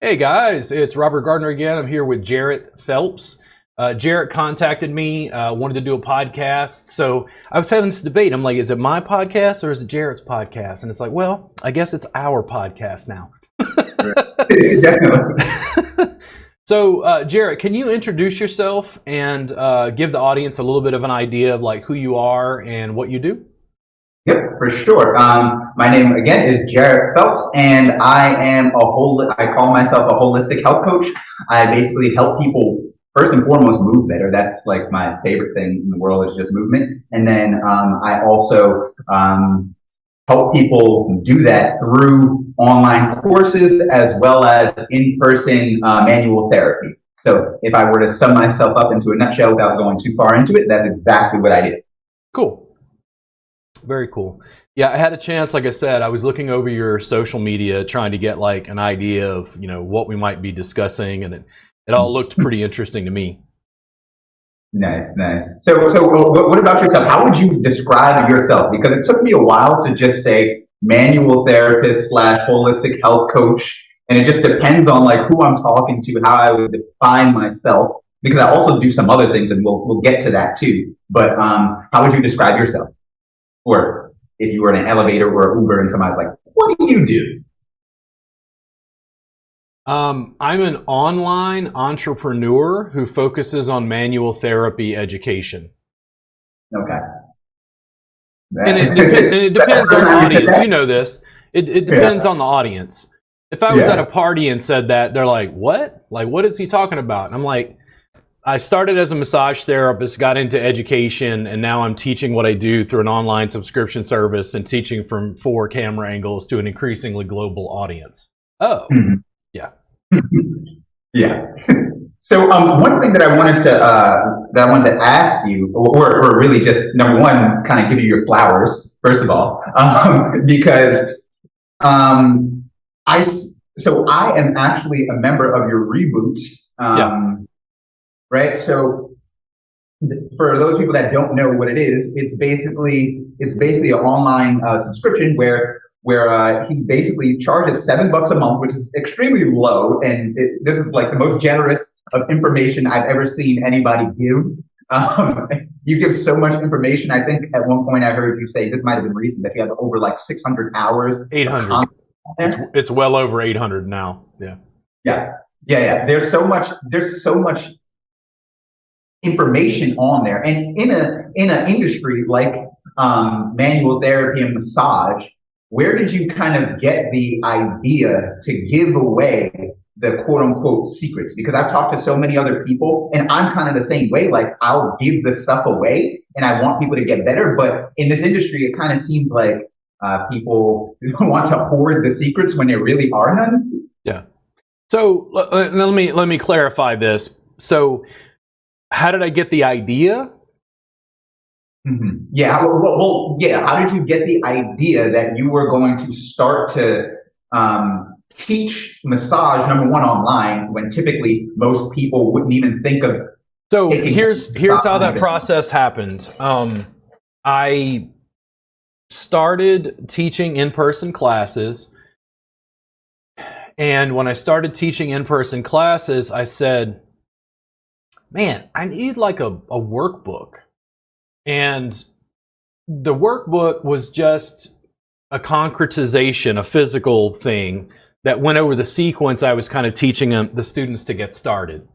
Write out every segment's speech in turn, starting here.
Hey guys, it's Robert Gardner again. I'm here with Jarrett Phelps. Jarrett contacted me, wanted to do a podcast. So I was having this debate. I'm like, is it my podcast or is it Jarrett's podcast? And it's like, well, I guess it's our podcast now. Definitely. So, Jarrett, can you introduce yourself and give the audience a little bit of an idea of like who you are and what you do? Yep, for sure. My name again is Jarrett Phelps, and I call myself a holistic health coach. I basically help people first and foremost move better. That's like my favorite thing in the world is just movement. And then I also help people do that through online courses as well as in-person manual therapy. So if I were to sum myself up into a nutshell without going too far into it, that's exactly what I do. Cool. Very cool. Yeah, I had a chance, like I said, I was looking over your social media trying to get like an idea of, what we might be discussing, and it all looked pretty interesting to me. Nice, nice. So what about yourself? How would you describe yourself? Because it took me a while to just say manual therapist / holistic health coach. And it just depends on like who I'm talking to, how I would define myself. Because I also do some other things, and we'll get to that too. But how would you describe yourself? Or if you were in an elevator or Uber and somebody's like, what do you do? I'm an online entrepreneur who focuses on manual therapy education. Okay. And it depends on the audience. You know this. It depends on the audience. If I was at a party and said that, they're like, what? Like, what is he talking about? And I'm like, I started as a massage therapist, got into education, and now I'm teaching what I do through an online subscription service and teaching from 4 camera angles to an increasingly global audience. Oh, yeah. Yeah. So one thing that I wanted to ask you, or really just number one, kind of give you your flowers first of all, because I am actually a member of your reboot. Right. So for those people that don't know what it is, it's basically an online subscription where he basically charges $7 a month, which is extremely low, and this is like the most generous of information I've ever seen anybody give. You give so much information. I think at one point I heard you say, this might have been recent, that you have over like 600 hours. 800. It's well over 800 now. Yeah. There's so much information on there, and in an industry like manual therapy and massage, where did you kind of get the idea to give away the quote unquote secrets? Because I've talked to so many other people, and I'm kind of the same way. Like, I'll give the stuff away and I want people to get better. But in this industry, it kind of seems like people want to hoard the secrets when there really are none. Yeah. So let me clarify this. So how did I get the idea? Mm-hmm. Yeah. Well, yeah. How did you get the idea that you were going to start to teach massage, number one, online, when typically most people wouldn't even think of? So here's how that process happened. I started teaching in-person classes, and when I started teaching in-person classes, I said, man, I need like a workbook. And the workbook was just a concretization, a physical thing that went over the sequence I was kind of teaching the students to get started.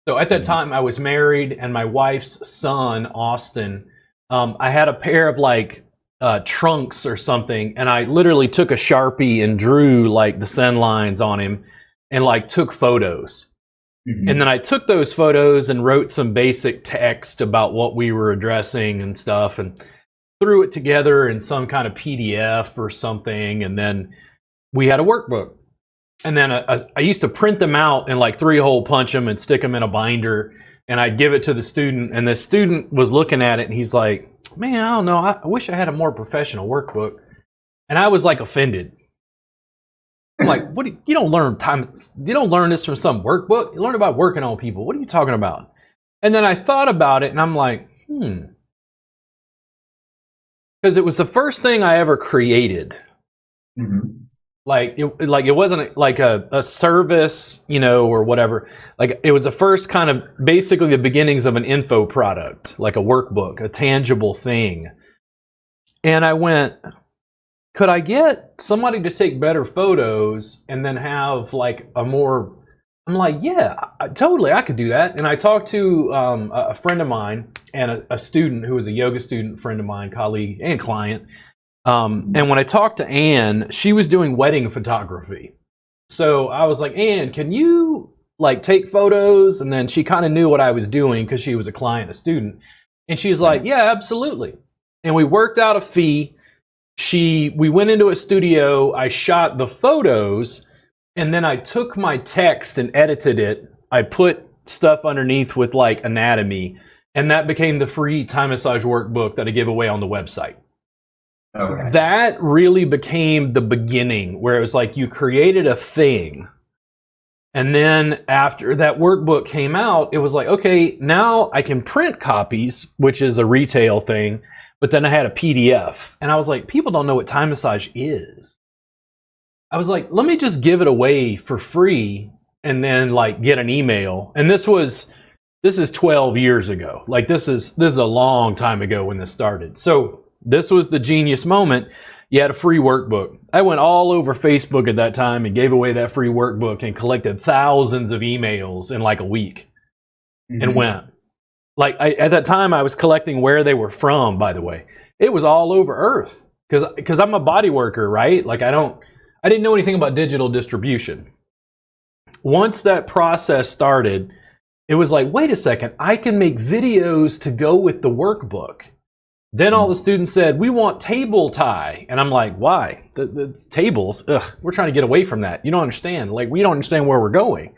So at that time, I was married, and my wife's son, Austin, I had a pair of like trunks or something, and I literally took a Sharpie and drew like the send lines on him and like took photos. And then I took those photos and wrote some basic text about what we were addressing and stuff, and threw it together in some kind of PDF or something. And then we had a workbook. And then I used to print them out and like 3-hole punch them and stick them in a binder. And I'd give it to the student. And the student was looking at it, and he's like, man, I don't know. I wish I had a more professional workbook. And I was like offended. I'm like, what? You don't learn this from some workbook. You learn about working on people. What are you talking about? And then I thought about it, and I'm like, because it was the first thing I ever created. Like it wasn't like a service, or whatever. Like it was the first kind of basically the beginnings of an info product, like a workbook, a tangible thing. And I went, could I get somebody to take better photos and then have like I'm like, yeah, totally, I could do that. And I talked to a friend of mine and a student who was a yoga student friend of mine, colleague and client. And when I talked to Anne, she was doing wedding photography. So I was like, Anne, can you like take photos? And then she kind of knew what I was doing because she was a client, a student. And she's like, yeah, absolutely. And we worked out a fee. We went into a studio. I shot the photos, and then I took my text and edited it. I put stuff underneath with like anatomy, and that became the free Thai massage workbook that I give away on the website. Okay. That really became the beginning, where it was like you created a thing, and then after that workbook came out, it was like, okay, now I can print copies, which is a retail thing, but then I had a PDF, and I was like, people don't know what Thai massage is. I was like, let me just give it away for free, and then like get an email. And this is 12 years ago. Like this is a long time ago when this started. So this was the genius moment. You had a free workbook. I went all over Facebook at that time and gave away that free workbook and collected thousands of emails in like a week. And went. Like at that time, I was collecting where they were from, by the way. It was all over Earth because I'm a body worker, right? Like I didn't know anything about digital distribution. Once that process started, it was like, wait a second, I can make videos to go with the workbook. Then all the students said, we want table tie. And I'm like, why? The tables? Ugh, we're trying to get away from that. You don't understand. Like, we don't understand where we're going.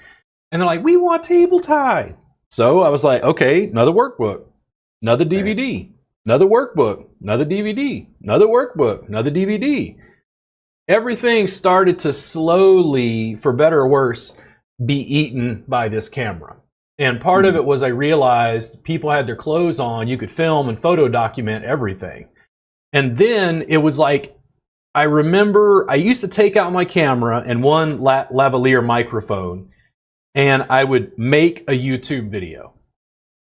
And they're like, we want table tie. So I was like, okay, another workbook, another DVD, another workbook, another DVD, another workbook, another DVD. Everything started to slowly, for better or worse, be eaten by this camera. And part of it was I realized people had their clothes on. You could film and photo document everything. And then it was like, I remember I used to take out my camera and one lavalier microphone, and I would make a YouTube video.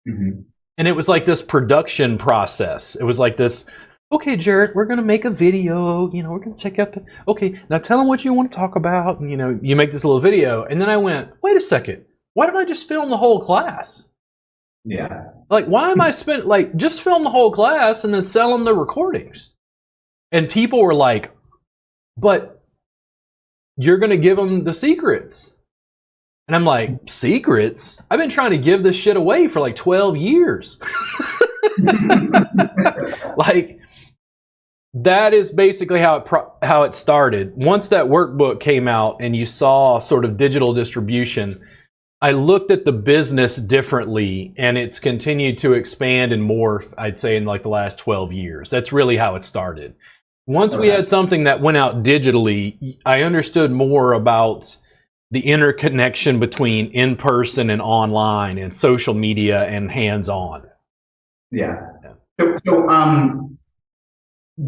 And it was like this production process. It was like this, okay, Jarrett, we're going to make a video. We're going to check out okay, now tell them what you want to talk about. And, you make this little video. And then I went, wait a second. Why don't I just film the whole class? Yeah. Like, why am I just film the whole class and then sell them the recordings? And people were like, but you're going to give them the secrets. And I'm like, secrets? I've been trying to give this shit away for like 12 years. Like, that is basically how it started. Once that workbook came out and you saw sort of digital distribution, I looked at the business differently, and it's continued to expand and morph, I'd say, in like the last 12 years. That's really how it started. Once we had something that went out digitally, I understood more about the interconnection between in-person and online and social media and hands-on. Yeah. So,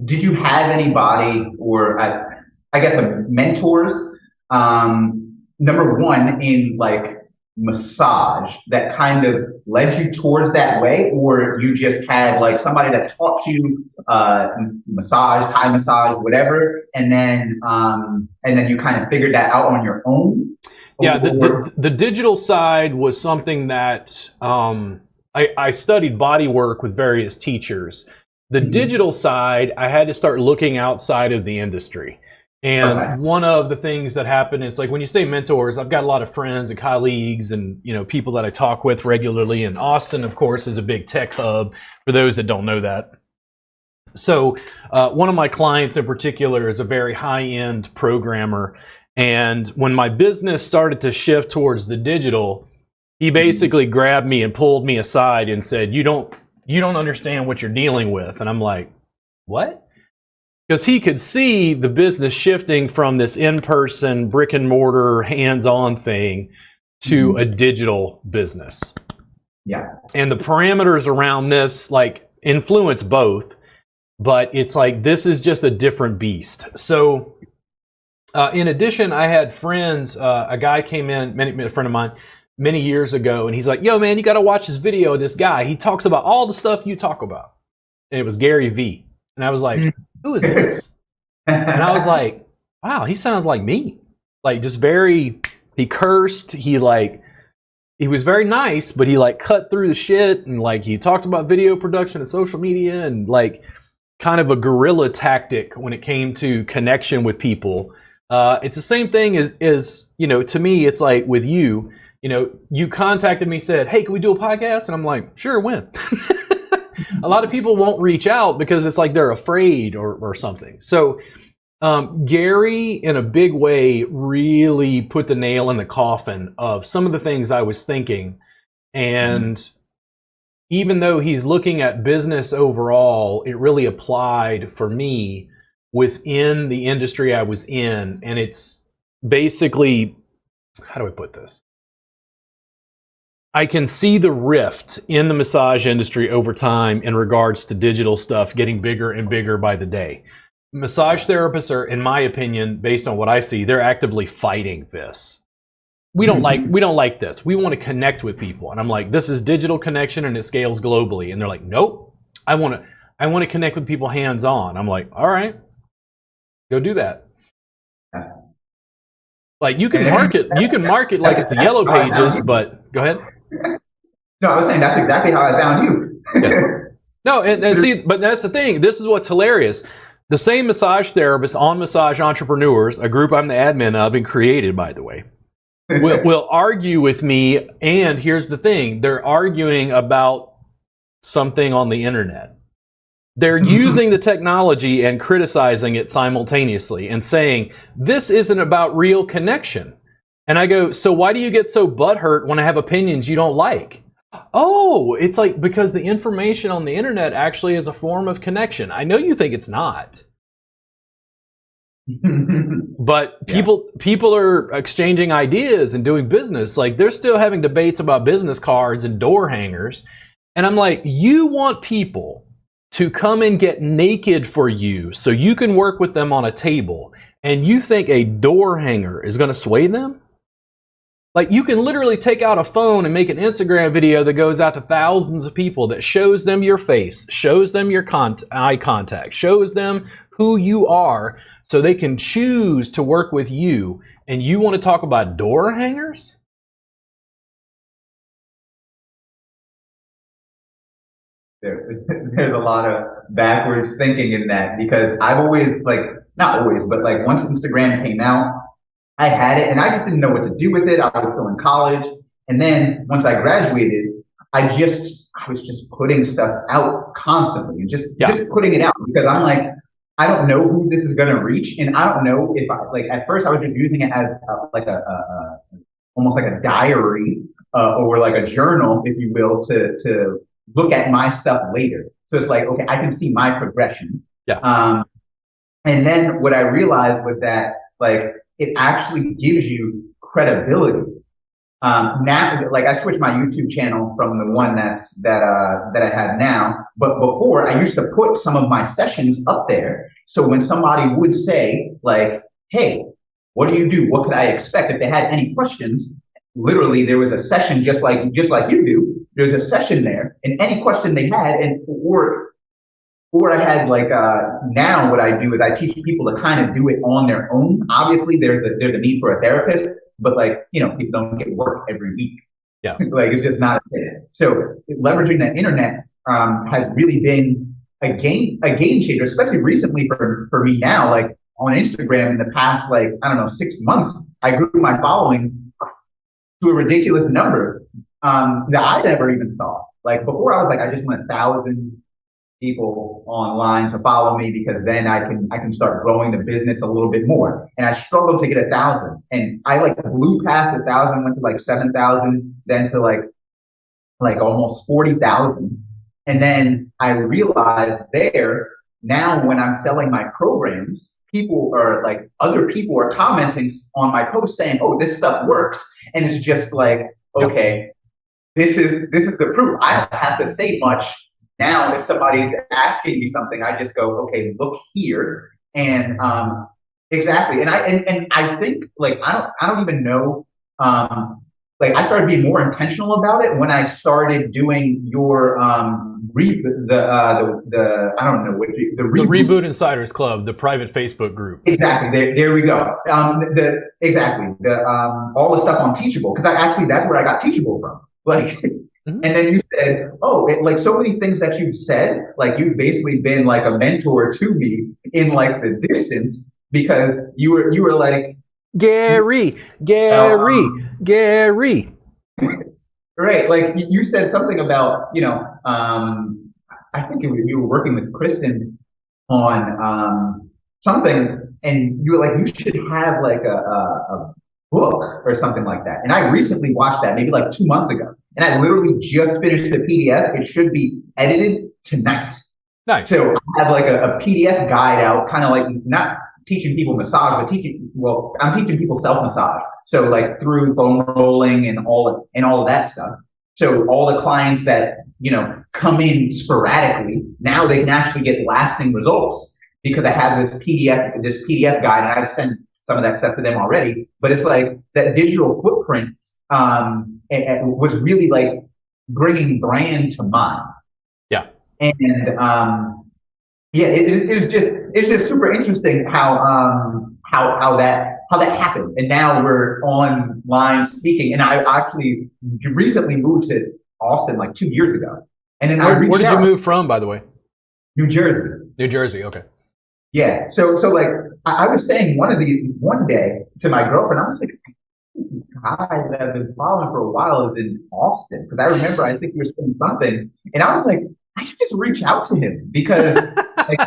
did you have anybody or I guess mentors, number one, in like massage that kind of led you towards that way, or you just had like somebody that taught you massage, Thai massage, whatever, and then you kind of figured that out on your own? Yeah, the digital side was something that I studied body work with various teachers. The digital side, I had to start looking outside of the industry. And one of the things that happened is, like, when you say mentors, I've got a lot of friends and colleagues and, people that I talk with regularly. And Austin, of course, is a big tech hub for those that don't know that. So one of my clients in particular is a very high-end programmer. And when my business started to shift towards the digital, he basically grabbed me and pulled me aside and said, you don't understand what you're dealing with. And I'm like, what? Because he could see the business shifting from this in-person, brick and mortar, hands-on thing to a digital business. Yeah. And the parameters around this, like, influence both, but it's like, this is just a different beast. So In addition, I had friends. A guy came in, a friend of mine, many years ago, and he's like, "Yo, man, you got to watch this video of this guy. He talks about all the stuff you talk about." And it was Gary V. And I was like, "Who is this?" And I was like, "Wow, he sounds like me. Like, just very." He cursed. He was very nice, but he like cut through the shit, and like he talked about video production and social media, and like kind of a guerrilla tactic when it came to connection with people. It's the same thing as to me, it's like with you, you contacted me, said, "Hey, can we do a podcast?" And I'm like, "Sure, when?" A lot of people won't reach out because it's like they're afraid or something. So Gary, in a big way, really put the nail in the coffin of some of the things I was thinking. And even though he's looking at business overall, it really applied for me within the industry I was in. And it's basically, how do I put this? I can see the rift in the massage industry over time in regards to digital stuff getting bigger and bigger by the day. Massage therapists are, in my opinion, based on what I see, they're actively fighting this. We don't like this. We want to connect with people. And I'm like, this is digital connection and it scales globally. And they're like, nope, I want to connect with people hands on. I'm like, all right, go do that. Like you can market like it's Yellow Pages, but go ahead. No, I was saying that's exactly how I found you. Yeah. No, and see, but that's the thing. This is what's hilarious. The same massage therapists on Massage Entrepreneurs, a group I'm the admin of and created, by the way, will argue with me. And here's the thing. They're arguing about something on the internet. They're using the technology and criticizing it simultaneously and saying, this isn't about real connection. And I go, so why do you get so butthurt when I have opinions you don't like? Oh, it's like because the information on the internet actually is a form of connection. I know you think it's not. But people are exchanging ideas and doing business. Like they're still having debates about business cards and door hangers. And I'm like, you want people to come and get naked for you so you can work with them on a table, and you think a door hanger is going to sway them? Like you can literally take out a phone and make an Instagram video that goes out to thousands of people that shows them your face, shows them your eye contact, shows them who you are so they can choose to work with you. And you want to talk about door hangers? There's a lot of backwards thinking in that because I've always not always, but like once Instagram came out, I had it and I just didn't know what to do with it. I was still in college. And then once I graduated, I was just putting stuff out constantly and just putting it out because I'm like, I don't know who this is going to reach. And I don't know if at first I was just using it as almost like a diary or like a journal, if you will, to look at my stuff later. So it's like, okay, I can see my progression. Yeah. And then what I realized was that it actually gives you credibility. Now, I switched my YouTube channel from the one that I have now, but before I used to put some of my sessions up there. So when somebody would say "Hey, what do you do? What could I expect?" If they had any questions, literally there was a session just like you do. There's a session there, and any question they had, or I had now what I do is I teach people to kind of do it on their own. Obviously, there's a need for a therapist, but people don't get work every week. Yeah, it's just not a fit. So leveraging the internet has really been a game changer, especially recently for me now. On Instagram in the past 6 months, I grew my following to a ridiculous number that I never even saw. Before, I was I just want 1,000 people online to follow me because then I can start growing the business a little bit more. And I struggled to get 1,000, and I blew past 1,000, went to 7,000, then to almost 40,000. And then I realized there now when I'm selling my programs, people are other people are commenting on my post saying, "Oh, this stuff works," and it's just okay, this is the proof. I don't have to say much. Now, if somebody's asking me something, I just go, okay, look here. And exactly. And I think like I don't even know like I started being more intentional about it when I started doing your the I don't know what the The reboot. Reboot Insiders Club, the private Facebook group. Exactly. There we go. The exactly the all the stuff on Teachable because I actually that's where I got Teachable from. Like, Mhm. and then you said, oh, like so many things that you've said, like you've basically been like a mentor to me in like the distance because you were like, Gary, well, Gary, Gary. right, like you said something about I think you were working with Kristen on something, and you were like, you should have like a book or something like that. And I recently watched that maybe like 2 months ago, and I literally just finished the PDF. It should be edited tonight. Nice. So I have like a PDF guide out, kind of like not teaching people massage, but I'm teaching people self massage. So like through foam rolling and all of that stuff. So all the clients that, come in sporadically, now they can actually get lasting results because I have this PDF guide and I've sent some of that stuff to them already. But it's like that digital footprint was really like bringing brand to mind. Yeah. And yeah, it's just super interesting how that happened. And now we're online speaking. And I actually recently moved to Austin like 2 years ago. And then I Where reached did you out move from, by the way? New Jersey. New Jersey. Okay. Yeah. So like I was saying one day to my girlfriend, I was like, this guy that I've been following for a while is in Austin. Because I remember I think you were saying something. And I was like, I should just reach out to him because like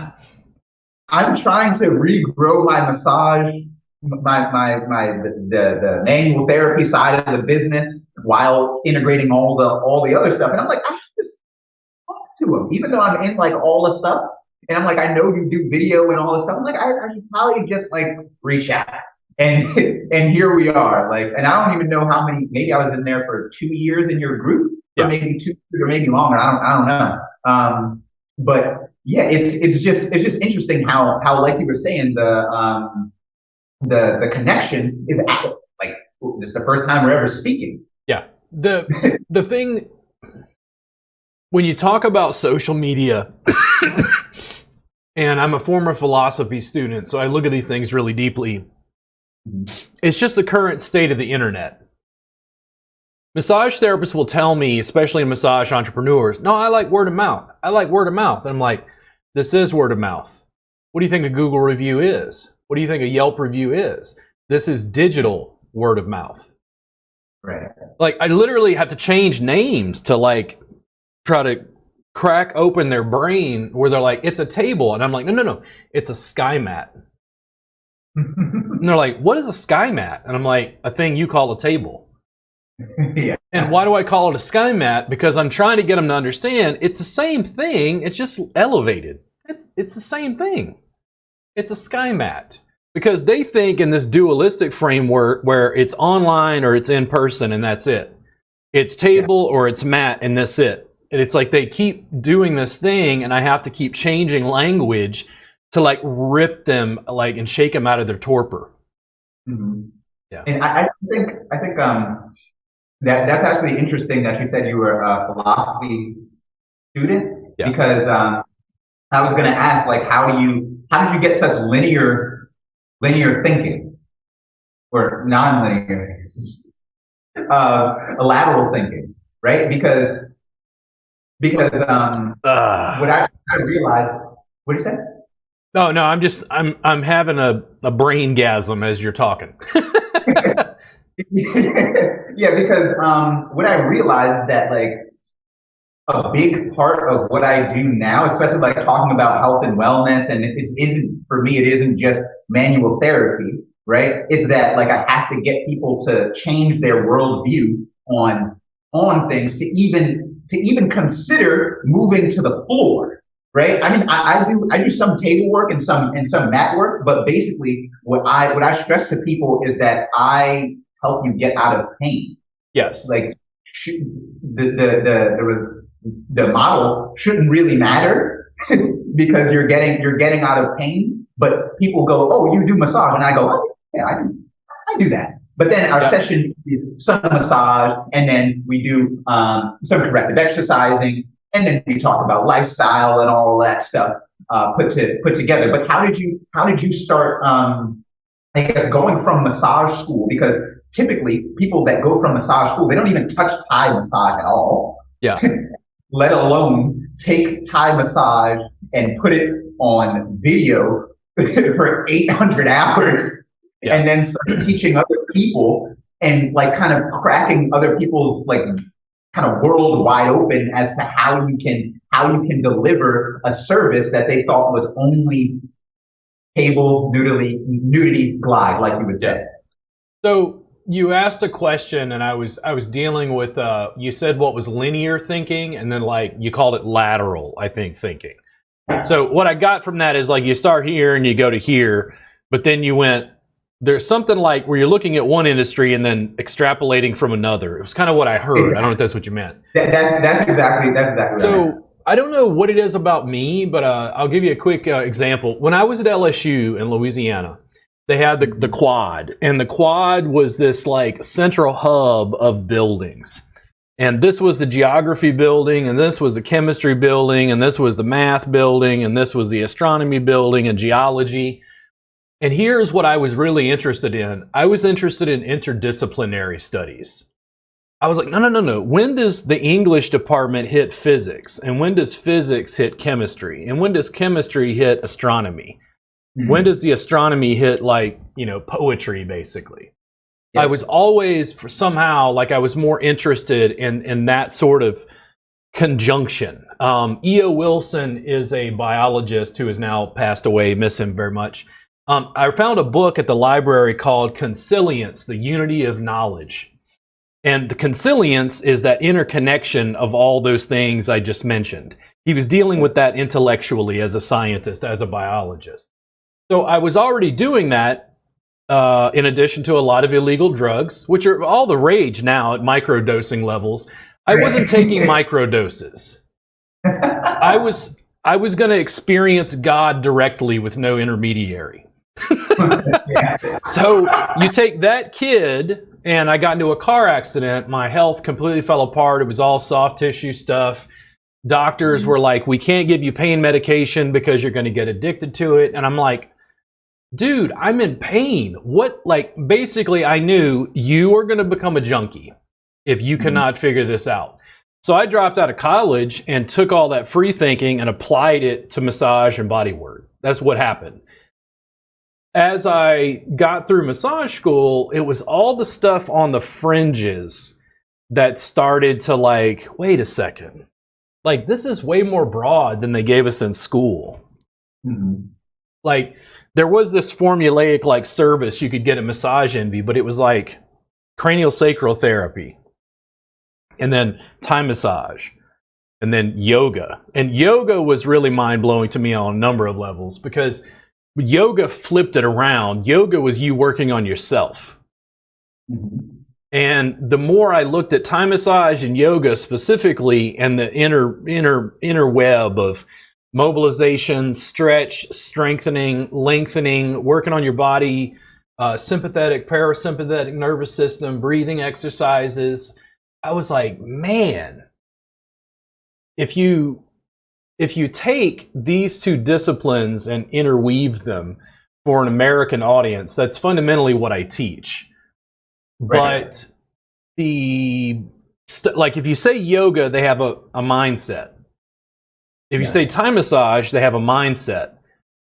I'm trying to regrow my massage, the manual therapy side of the business while integrating all the other stuff. And I'm like, I should just talk to him, even though I'm in like all the stuff. And I'm like, I know you do video and all this stuff. I'm like, I should probably just like reach out. And and here we are. Like, and I don't even know how many. Maybe I was in there for 2 years in your group, or Yeah. maybe 2 or maybe longer. I don't know. But yeah, it's just interesting how like you were saying the connection is like this is the first time we're ever speaking. Yeah. The thing when you talk about social media, and I'm a former philosophy student, so I look at these things really deeply. It's just the current state of the internet. Massage therapists will tell me, especially massage entrepreneurs, no, I like word of mouth. I like word of mouth. And I'm like, this is word of mouth. What do you think a Google review is? What do you think a Yelp review is? This is digital word of mouth. Right. Like, I literally have to change names to like try to crack open their brain where they're like, it's a table. And I'm like, no, it's a sky mat. And they're like, what is a sky mat? And I'm like, a thing you call a table. Yeah. And why do I call it a sky mat? Because I'm trying to get them to understand it's the same thing. It's just elevated. It's the same thing. It's a sky mat. Because they think in this dualistic framework where it's online or it's in person and that's it. It's table or it's mat and that's it. And it's like they keep doing this thing and I have to keep changing language to like rip them like and shake them out of their torpor. Mm-hmm. Yeah. And I think that's actually interesting that you said you were a philosophy student because I was going to ask like how did you get such linear thinking or non-linear lateral thinking, right? Because what I realized, what do you say? No, I'm having a brain-gasm as you're talking. Yeah, because what I realized is that like a big part of what I do now, especially like talking about health and wellness, and it isn't for me, it isn't just manual therapy, right? It's that like I have to get people to change their worldview on things to even consider moving to the floor, right? I mean, I do some table work and some mat work, but basically what I stress to people is that I help you get out of pain. Yes. Like the model shouldn't really matter because you're getting out of pain, but people go, "Oh, you do massage," and I go, "Oh, yeah, I do that." But then our session is some massage, and then we do some corrective exercising, and then we talk about lifestyle and all that stuff put together. But how did you start? I guess going from massage school, because typically people that go from massage school, they don't even touch Thai massage at all. Yeah. Let alone take Thai massage and put it on video for 800 hours, and then start teaching other people and like kind of cracking other people's like kind of world wide open as to how you can deliver a service that they thought was only cable nudity glide, like you would say. So you asked a question, and I was dealing with you said what was linear thinking, and then like you called it lateral, I think, thinking. So what I got from that is like you start here and you go to here, but then you went, there's something like where you're looking at one industry and then extrapolating from another. It was kind of what I heard. I don't know if that's what you meant. That's exactly what so I meant. I don't know what it is about me, but I'll give you a quick example. When I was at LSU in Louisiana, they had the quad, and the quad was this like central hub of buildings. And this was the geography building, and this was the chemistry building, and this was the math building, and this was the astronomy building and geology. And here's what I was really interested in. I was interested in interdisciplinary studies. I was like, no. When does the English department hit physics? And when does physics hit chemistry? And when does chemistry hit astronomy? Mm-hmm. When does the astronomy hit like, poetry, basically? Yep. I was always somehow like I was more interested in that sort of conjunction. E.O. Wilson is a biologist who has now passed away. Miss him very much. I found a book at the library called Consilience, the Unity of Knowledge. And the consilience is that interconnection of all those things I just mentioned. He was dealing with that intellectually as a scientist, as a biologist. So I was already doing that in addition to a lot of illegal drugs, which are all the rage now at microdosing levels. I wasn't taking microdoses. I was going to experience God directly with no intermediary. So you take that kid, and I got into a car accident. My health completely fell apart. It was all soft tissue stuff. Doctors were like, we can't give you pain medication because you're going to get addicted to it. And I'm like, dude, I'm in pain. What? Like, basically, I knew you are going to become a junkie if you cannot figure this out. So I dropped out of college and took all that free thinking and applied it to massage and bodywork. That's what happened. As I got through massage school, it was all the stuff on the fringes that started to like, wait a second. Like, this is way more broad than they gave us in school. Mm-hmm. Like, there was this formulaic like service you could get at Massage Envy, but it was like cranial sacral therapy, and then Thai massage, and then yoga. And yoga was really mind-blowing to me on a number of levels, because yoga flipped it around. Yoga was you working on yourself. Mm-hmm. And the more I looked at Thai massage and yoga specifically, and the inner web of mobilization, stretch, strengthening, lengthening, working on your body, sympathetic, parasympathetic nervous system, breathing exercises, I was like, man, if you take these two disciplines and interweave them for an American audience, that's fundamentally what I teach. Right. But like if you say yoga, they have a mindset. If you say Thai massage, they have a mindset.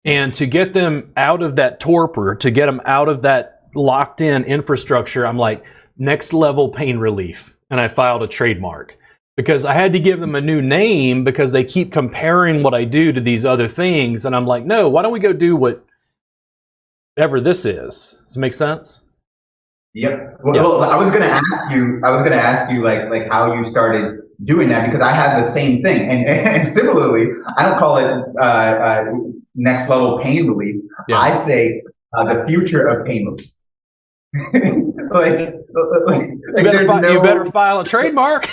And to get them out of that torpor, to get them out of that locked in infrastructure, I'm like, next level pain relief. And I filed a trademark. Because I had to give them a new name, because they keep comparing what I do to these other things. And I'm like, no, why don't we go do whatever this is? Does it make sense? Yep. Well, I was going to ask you like how you started doing that, because I had the same thing. And similarly, I don't call it next level pain relief. Yeah. I say the future of pain relief. You better file a trademark.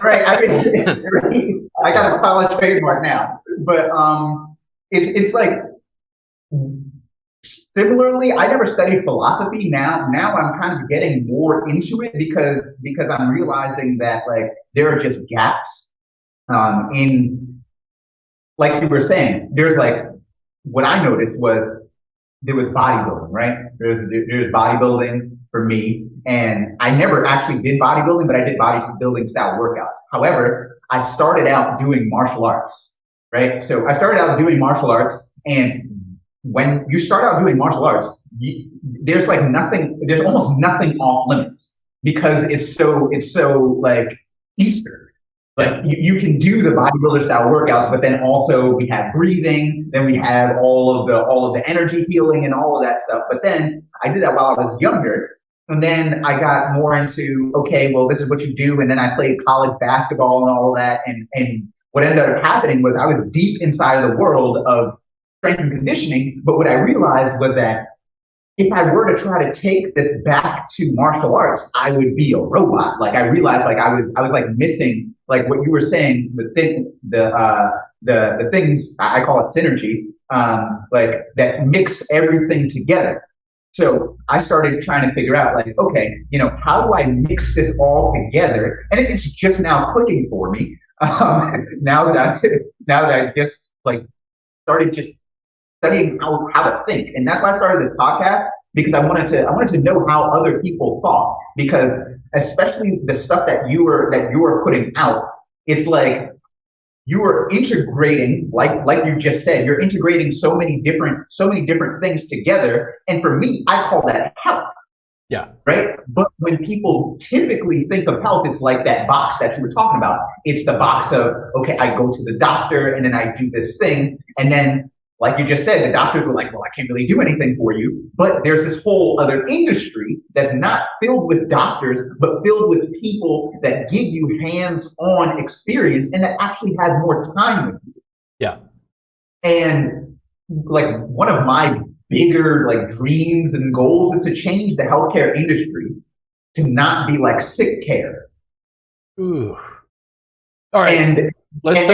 Right. I mean, I got to file a trademark now. But it's like similarly, I never studied philosophy. Now I'm kind of getting more into it because I'm realizing that like there are just gaps in, like you were saying, there's like, what I noticed was there was bodybuilding, right? There's bodybuilding for me, and I never actually did bodybuilding, but I did bodybuilding style workouts. However, I started out doing martial arts, right? So I started out doing martial arts, and when you start out doing martial arts, there's like nothing, there's almost nothing off limits because it's so like Eastern. Like you can do the bodybuilder style workouts, but then also we have breathing, then we have all of the energy healing and all of that stuff. But then I did that while I was younger. And then I got more into, okay, well, this is what you do. And then I played college basketball and all of that. And what ended up happening was I was deep inside of the world of strength and conditioning. But what I realized was that if I were to try to take this back to martial arts, I would be a robot. Like I realized, like I was like missing, like what you were saying, the things I call it synergy, like that mix everything together. So I started trying to figure out, like, okay, how do I mix this all together? And it's just now clicking for me. Now that I just like started just studying how to think. And that's why I started this podcast, because I wanted to know how other people thought, because especially the stuff that you were putting out, it's like you were integrating, like you just said, you're integrating so many different things together. And for me, I call that health. Yeah. Right. But when people typically think of health, it's like that box that you were talking about. It's the box of, okay, I go to the doctor and then I do this thing. And then, like you just said, the doctors were like, well, I can't really do anything for you. But there's this whole other industry that's not filled with doctors, but filled with people that give you hands-on experience and that actually have more time with you. Yeah. And like one of my bigger like dreams and goals is to change the healthcare industry to not be like sick care. Ooh. All right. And let's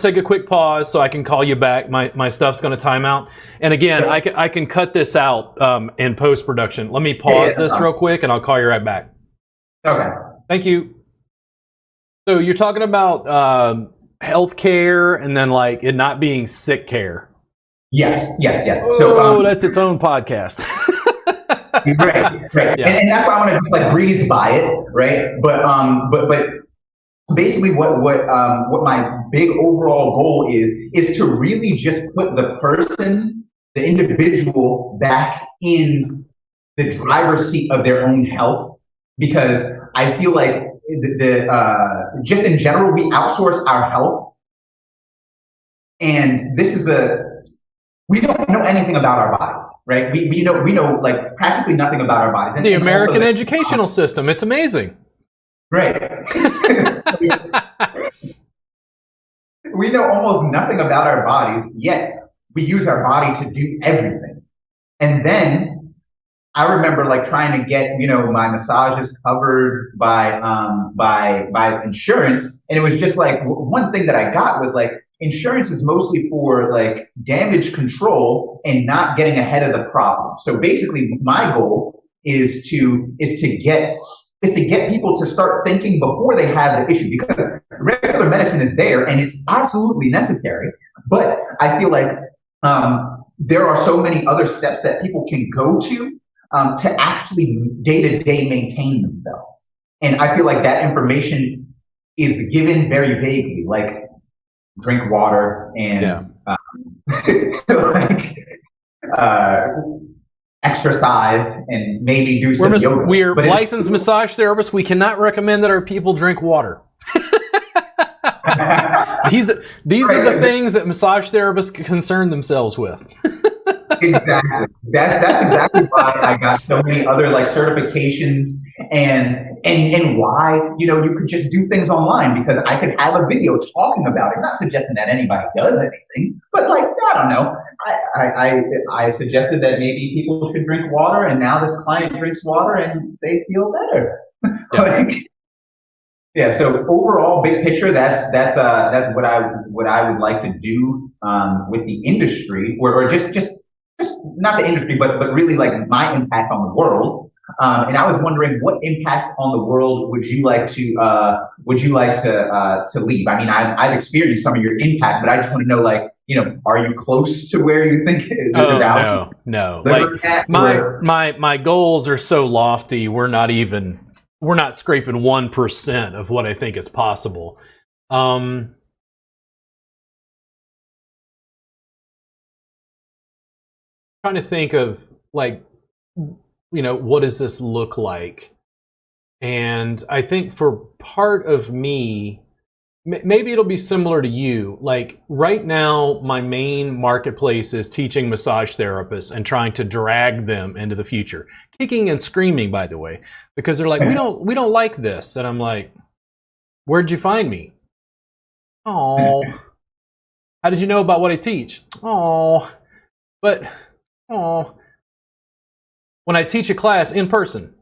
take a quick pause so I can call you back. My stuff's going to time out. And again, yeah. I can cut this out in post-production. Let me pause this real quick, and I'll call you right back. Okay. Thank you. So you're talking about healthcare and then like it not being sick care. Yes. Oh, So that's its own podcast. right. Yeah. And that's why I want to just like breeze by it, right? But basically what my big overall goal is to really just put the individual back in the driver's seat of their own health, because I feel like just in general, we outsource our health. And we don't know anything about our bodies, right? We know like practically nothing about our bodies. The American educational system, it's amazing. Right. We know almost nothing about our bodies, yet we use our body to do everything. And then I remember like trying to get, my massages covered by insurance. And it was just like, one thing that I got was like, insurance is mostly for like damage control and not getting ahead of the problem. So basically my goal is to get people to start thinking before they have the issue, because regular medicine is there and it's absolutely necessary. But I feel like there are so many other steps that people can go to actually day-to-day maintain themselves. And I feel like that information is given very vaguely, like drink water and exercise and maybe do some yoga. We're licensed massage therapists. We cannot recommend that our people drink water. These are the things that massage therapists concern themselves with. Exactly. That's exactly why I got so many other like certifications and why you could just do things online, because I could have a video talking about it, not suggesting that anybody does anything, but like I don't know. I suggested that maybe people should drink water, and now this client drinks water and they feel better. Yeah. So overall, big picture, that's what I would like to do with the industry, or just just not the industry, but really like my impact on the world. And I was wondering, what impact on the world would you like to leave? I mean, I've experienced some of your impact, but I just want to know, like, are you close to where you think the Oh value no. Like liver at, my or my goals are so lofty. We're not scraping 1% of what I think is possible. Trying to think of, like, what does this look like? And I think for part of me, maybe it'll be similar to you. Like right now, my main marketplace is teaching massage therapists and trying to drag them into the future, kicking and screaming, by the way, because they're like, we don't like this, and I'm like, where'd you find me? Oh, how did you know about what I teach? Oh, but oh, when I teach a class in person,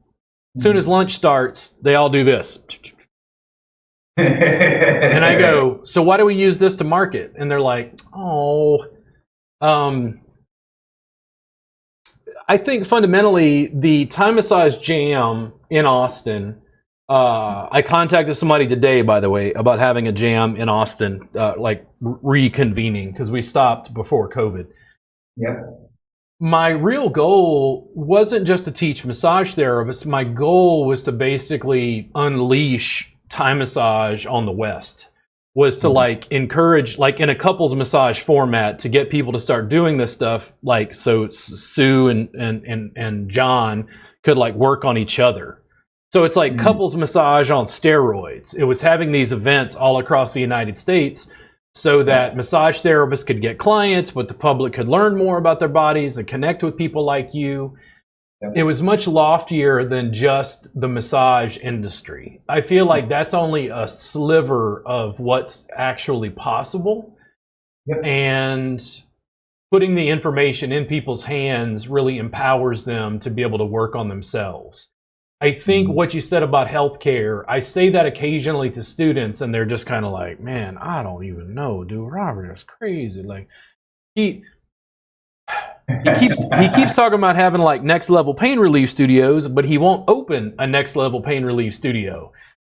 as soon as lunch starts, they all do this. And I go, so why do we use this to market? And they're like, oh, I think fundamentally the Thai Massage Jam in Austin, I contacted somebody today, by the way, about having a jam in Austin, like reconvening, because we stopped before COVID. yeah. My real goal wasn't just to teach massage therapists. My goal was to basically unleash Thai massage on the West, was to like encourage, like in a couples massage format, to get people to start doing this stuff, like so Sue and John could like work on each other. So it's like couples massage on steroids. It was having these events all across the United States so that massage therapists could get clients, but the public could learn more about their bodies and connect with people like you. It was much loftier than just the massage industry. I feel like that's only a sliver of what's actually possible. Yep. And putting the information in people's hands really empowers them to be able to work on themselves. I think what you said about healthcare, I say that occasionally to students, and they're just kind of like, man, I don't even know, dude. Robert is crazy. Like, he keeps talking about having like next level pain relief studios, but he won't open a next level pain relief studio.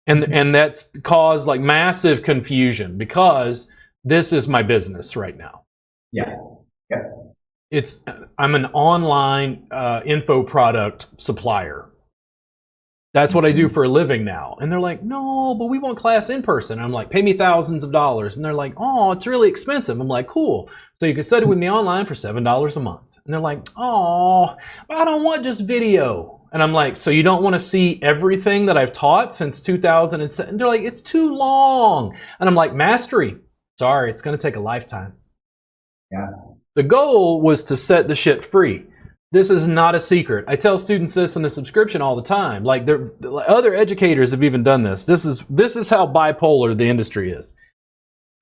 And that's caused like massive confusion, because this is my business right now. Yeah. I'm an online info product supplier. That's what I do for a living now. And they're like, no, but we want class in person. I'm like, pay me thousands of dollars. And they're like, oh, it's really expensive. I'm like, cool. So you can study with me online for $7 a month. And they're like, oh, but I don't want just video. And I'm like, so you don't want to see everything that I've taught since 2007? And they're like, it's too long. And I'm like, mastery. Sorry, it's going to take a lifetime. Yeah. The goal was to set the shit free. This is not a secret. I tell students this in the subscription all the time. Like, other educators have even done this. This is how bipolar the industry is.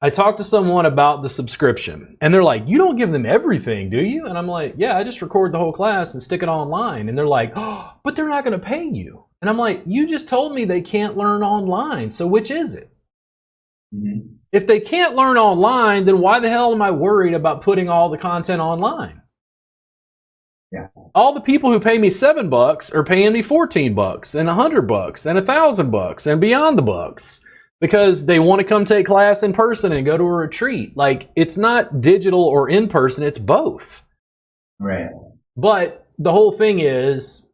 I talked to someone about the subscription, and they're like, you don't give them everything, do you? And I'm like, yeah, I just record the whole class and stick it online. And they're like, oh, but they're not going to pay you. And I'm like, you just told me they can't learn online, so which is it? Mm-hmm. If they can't learn online, then why the hell am I worried about putting all the content online? Yeah. All the people who pay me $7 are paying me $14 and $100 and $1,000 and beyond the bucks, because they want to come take class in person and go to a retreat. Like, it's not digital or in person, it's both. Right. But the whole thing is,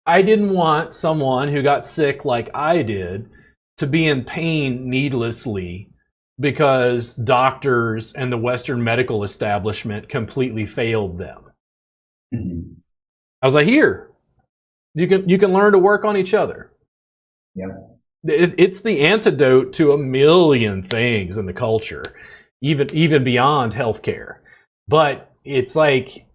I didn't want someone who got sick like I did to be in pain needlessly because doctors and the Western medical establishment completely failed them. Mm-hmm. I was like, here, you can learn to work on each other. Yeah. It's the antidote to a million things in the culture, even beyond healthcare. But it's like,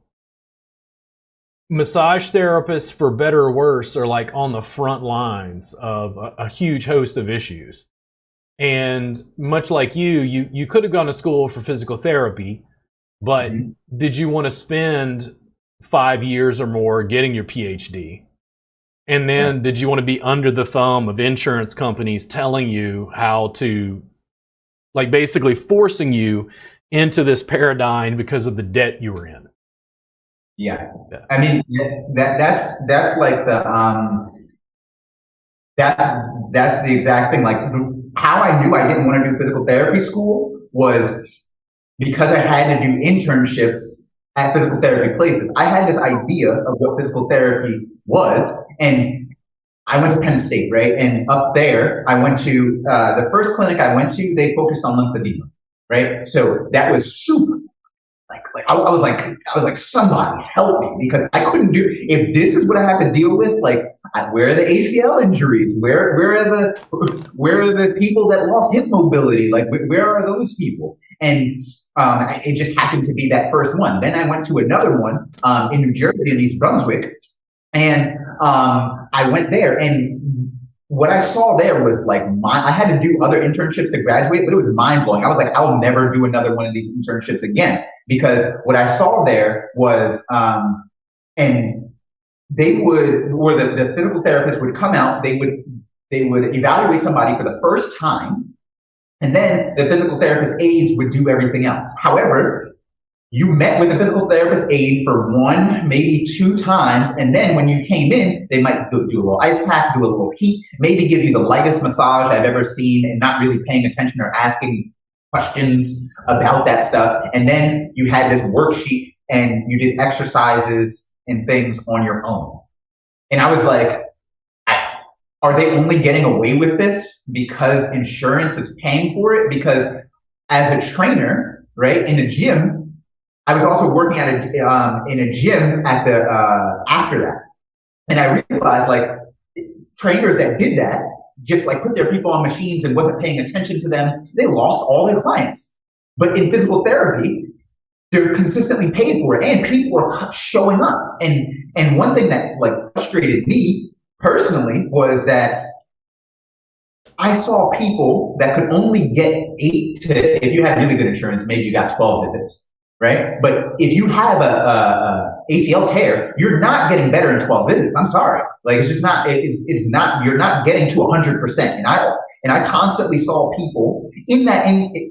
massage therapists, for better or worse, are like on the front lines of a huge host of issues. And much like you could have gone to school for physical therapy, but did you want to spend 5 years or more getting your PhD? And then did you want to be under the thumb of insurance companies telling you how to, like, basically forcing you into this paradigm because of the debt you were in? Yeah. Yeah. I mean, that's like that's the exact thing. Like how I knew I didn't want to do physical therapy school was because I had to do internships at physical therapy places. I had this idea of what physical therapy was, and I went to Penn State, right? And up there, I went to the first clinic I went to. They focused on lymphedema, right? So that was super. I was like, somebody help me because I couldn't do. If this is what I have to deal with, like, where are the ACL injuries? Where are the people that lost hip mobility? Like, where are those people? And it just happened to be that first one. Then I went to another one in New Jersey, in East Brunswick, and I went there, and what I saw there was like I had to do other internships to graduate, but it was mind blowing. I was like, I'll never do another one of these internships again because what I saw there was, and they would, or the physical therapist would come out, they would evaluate somebody for the first time, and then the physical therapist aides would do everything else. However, you met with a physical therapist aide for one, maybe two times, and then when you came in, they might do a little ice pack, do a little heat, maybe give you the lightest massage I've ever seen, and not really paying attention or asking questions about that stuff. And then you had this worksheet, and you did exercises and things on your own. And I was like, are they only getting away with this because insurance is paying for it? Because as a trainer, right, in a gym, I was also working at in a gym at the after that, and I realized like trainers that did that just like put their people on machines and wasn't paying attention to them. They lost all their clients. But in physical therapy, they're consistently paid for it, and people are showing up. And one thing that like frustrated me personally was that I saw people that could only get 8 to, if you had really good insurance, maybe you got 12 visits. Right? But if you have a ACL tear, you're not getting better in 12 visits. I'm sorry. Like, it's just not, it's not, you're not getting to 100%. And I constantly saw people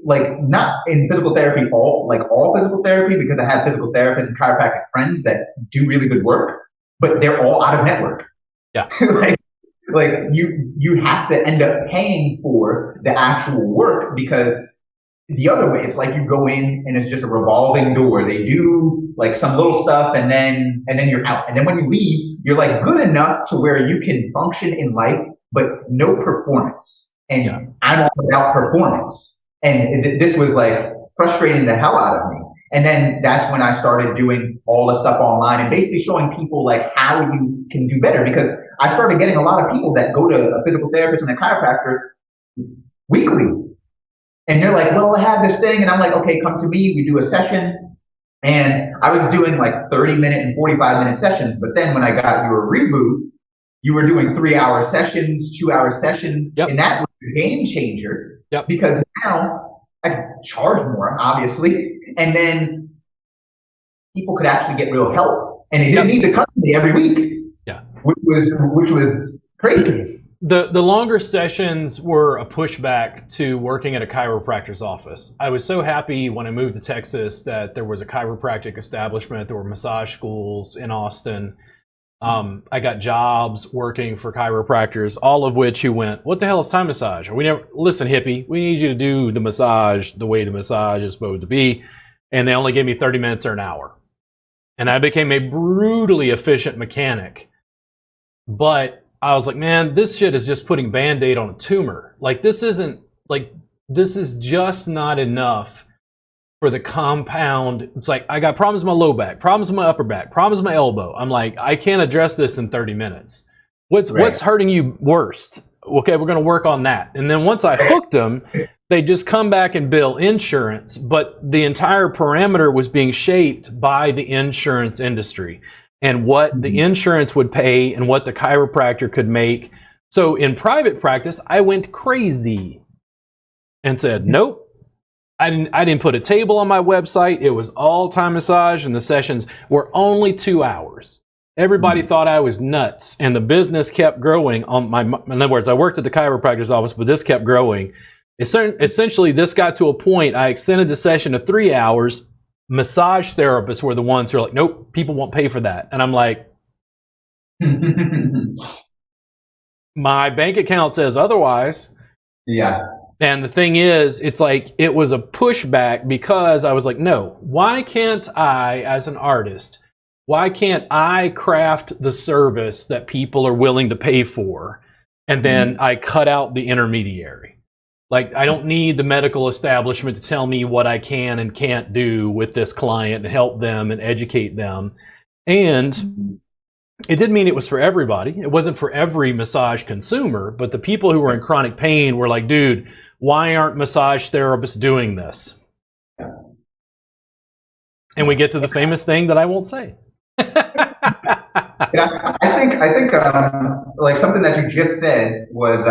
like, not in physical therapy, all physical therapy, because I have physical therapists and chiropractic friends that do really good work, but they're all out of network. Yeah. like you have to end up paying for the actual work because the other way, it's like you go in and it's just a revolving door. They do like some little stuff and then you're out. And then when you leave, you're like good enough to where you can function in life, but no performance. And yeah. I'm all about performance. And this was like frustrating the hell out of me. And then that's when I started doing all the stuff online and basically showing people like how you can do better, because I started getting a lot of people that go to a physical therapist and a chiropractor weekly. And they're like, well, I have this thing. And I'm like, okay, come to me. We do a session. And I was doing like 30-minute and 45-minute sessions. But then when I got your reboot, you were doing 3-hour sessions, 2-hour sessions. Yep. And that was a game changer. Yep. Because now I could charge more, obviously. And then people could actually get real help. And they didn't need to come to me every week. Yeah. Which was crazy. The longer sessions were a pushback to working at a chiropractor's office. I was so happy when I moved to Texas that there was a chiropractic establishment. There were massage schools in Austin. I got jobs working for chiropractors, all of which who went, what the hell is Thai massage? Listen, hippie, we need you to do the massage the way the massage is supposed to be. And they only gave me 30 minutes or an hour. And I became a brutally efficient mechanic. But I was like, man, this shit is just putting Band-Aid on a tumor. Like, this is just not enough for the compound. It's like, I got problems with my low back, problems with my upper back, problems with my elbow. I'm like, I can't address this in 30 minutes. What's hurting you worst? Okay, we're going to work on that. And then once I hooked them, they just come back and bill insurance. But the entire parameter was being shaped by the insurance industry and what the insurance would pay and what the chiropractor could make. So in private practice, I went crazy and said, nope, I didn't put a table on my website. It was all Thai massage, and the sessions were only 2 hours. Everybody thought I was nuts, and the business kept growing. In other words, I worked at the chiropractor's office, but this kept growing. Essentially, this got to a point, I extended the session to 3 hours, massage therapists were the ones who are like, nope, people won't pay for that. And I'm like, my bank account says otherwise. Yeah. And the thing is, it's like, it was a pushback because I was like, no, why can't I, as an artist, why can't I craft the service that people are willing to pay for? And then I cut out the intermediary. Like, I don't need the medical establishment to tell me what I can and can't do with this client and help them and educate them. And it didn't mean it was for everybody. It wasn't for every massage consumer, but the people who were in chronic pain were like, dude, why aren't massage therapists doing this? And we get to the famous thing that I won't say. Yeah, I think like something that you just said was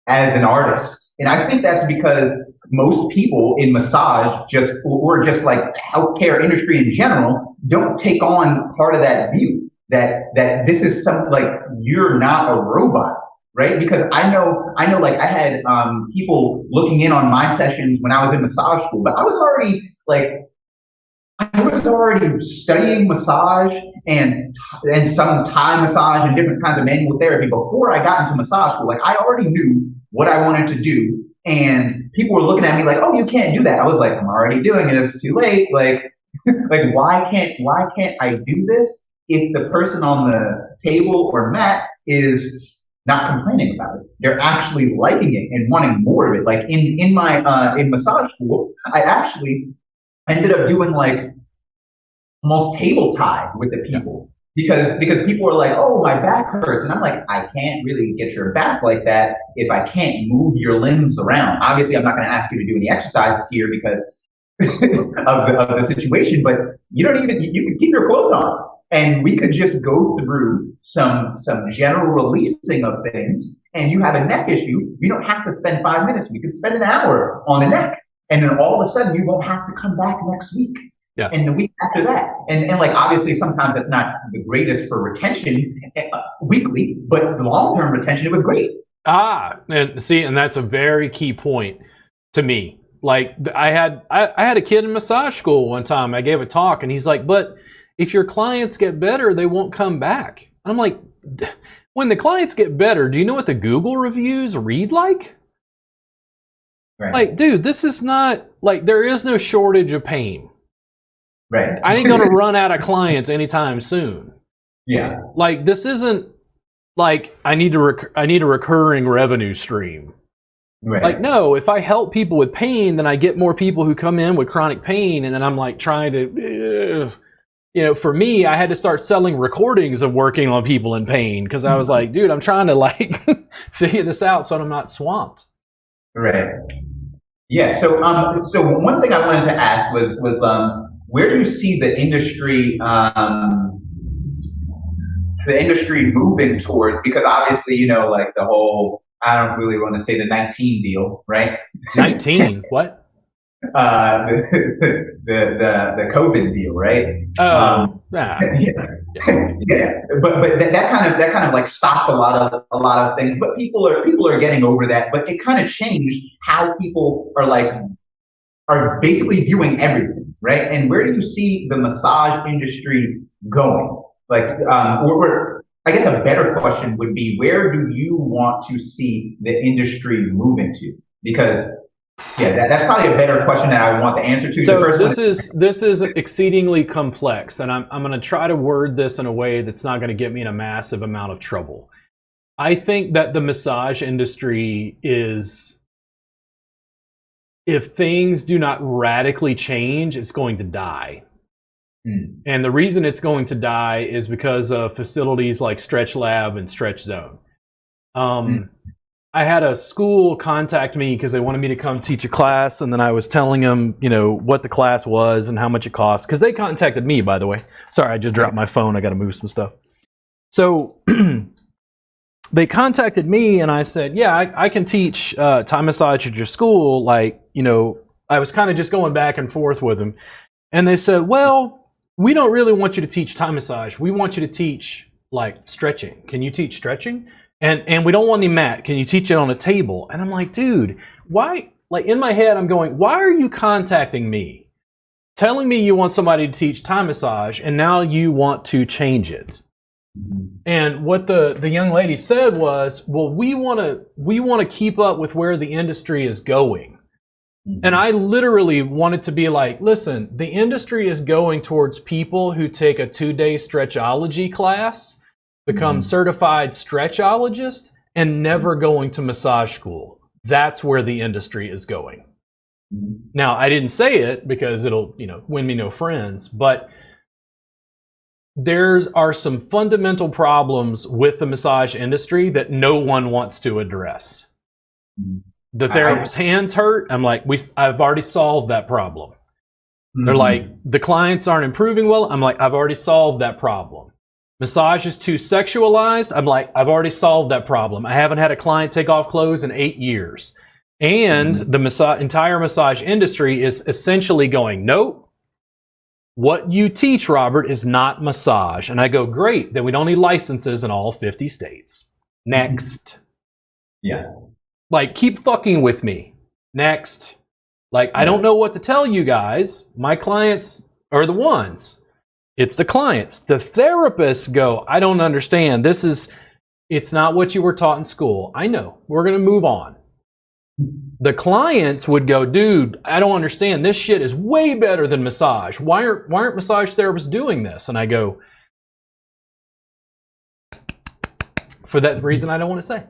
as an artist. And I think that's because most people in massage or just like healthcare industry in general, don't take on part of that view that this is something like you're not a robot, right? Because I know like I had people looking in on my sessions when I was in massage school, but I was already studying massage and some Thai massage and different kinds of manual therapy before I got into massage school. Like I already knew what I wanted to do, and people were looking at me like, "Oh, you can't do that." I was like, "I'm already doing it. It's too late." Like, like why can't I do this if the person on the table or mat is not complaining about it? They're actually liking it and wanting more of it. Like in my in massage school, I actually ended up doing like almost table tie with the people because people are like, "Oh, my back hurts," and I'm like, I can't really get your back like that if I can't move your limbs around. Obviously, I'm not going to ask you to do any exercises here because of the situation, but you can keep your clothes on and we could just go through some general releasing of things. And you have a neck issue, you don't have to spend 5 minutes. We could spend an hour on the neck, and then all of a sudden you won't have to come back next week. Yeah. And the week after that. And like, obviously, sometimes that's not the greatest for retention weekly, but long-term retention, it was great. And see, and that's a very key point to me. Like, I had a kid in massage school one time. I gave a talk, and he's like, but if your clients get better, they won't come back. I'm like, when the clients get better, do you know what the Google reviews read like? Right. Like, dude, this is not, like, there is no shortage of pain. Right. I ain't gonna run out of clients anytime soon. Yeah. Like, this isn't like I need a recurring revenue stream. Right. Like, no, if I help people with pain, then I get more people who come in with chronic pain, and then I'm like trying to, for me, I had to start selling recordings of working on people in pain because I was like, dude, I'm trying to like figure this out so I'm not swamped. Right. Yeah. So one thing I wanted to ask was where do you see the industry moving towards? Because obviously, like the whole, I don't really want to say the 19 deal, right? 19? What? The COVID deal, right? Yeah. But that kind of like stopped a lot of things. But people are getting over that. But it kind of changed how people are basically viewing everything, right? And where do you see the massage industry going? Like, or I guess a better question would be, where do you want to see the industry moving to? Because that's probably a better question that I want the answer to. So this is exceedingly complex, and I'm going to try to word this in a way that's not going to get me in a massive amount of trouble. I think that the massage industry is, if things do not radically change, it's going to die. And the reason it's going to die is because of facilities like Stretch Lab and Stretch Zone. I had a school contact me because they wanted me to come teach a class, and then I was telling them, what the class was and how much it cost, because they contacted me, by the way. Sorry, I just dropped my phone. I got to move some stuff. So they contacted me, and I said, yeah, I can teach Thai massage at your school. Like, I was kind of just going back and forth with them. And they said, well, we don't really want you to teach Thai massage. We want you to teach, like, stretching. Can you teach stretching? And we don't want any mat. Can you teach it on a table? And I'm like, dude, why? Like, in my head, I'm going, why are you contacting me? telling me you want somebody to teach Thai massage, and now you want to change it. And what the young lady said was, well, we want to keep up with where the industry is going. And I literally wanted to be like, listen, the industry is going towards people who take a 2-day stretchology class, become certified stretchologist, and never going to massage school. That's where the industry is going. Now, I didn't say it because it'll, win me no friends, but there are some fundamental problems with the massage industry that no one wants to address. The therapist's hands hurt. I'm like, I've already solved that problem. They're like, the clients aren't improving well. I'm like, I've already solved that problem. Massage is too sexualized. I'm like, I've already solved that problem. I haven't had a client take off clothes in 8 years. And the entire massage industry is essentially going, nope, what you teach, Robert, is not massage. And I go, great, then we don't need licenses in all 50 states. Next. Yeah. Like, keep fucking with me. Next. Like, I don't know what to tell you guys. My clients are the ones. It's the clients. The therapists go, I don't understand. It's not what you were taught in school. I know. We're going to move on. The clients would go, dude, I don't understand. This shit is way better than massage. Why aren't massage therapists doing this? And I go, for that reason I don't want to say.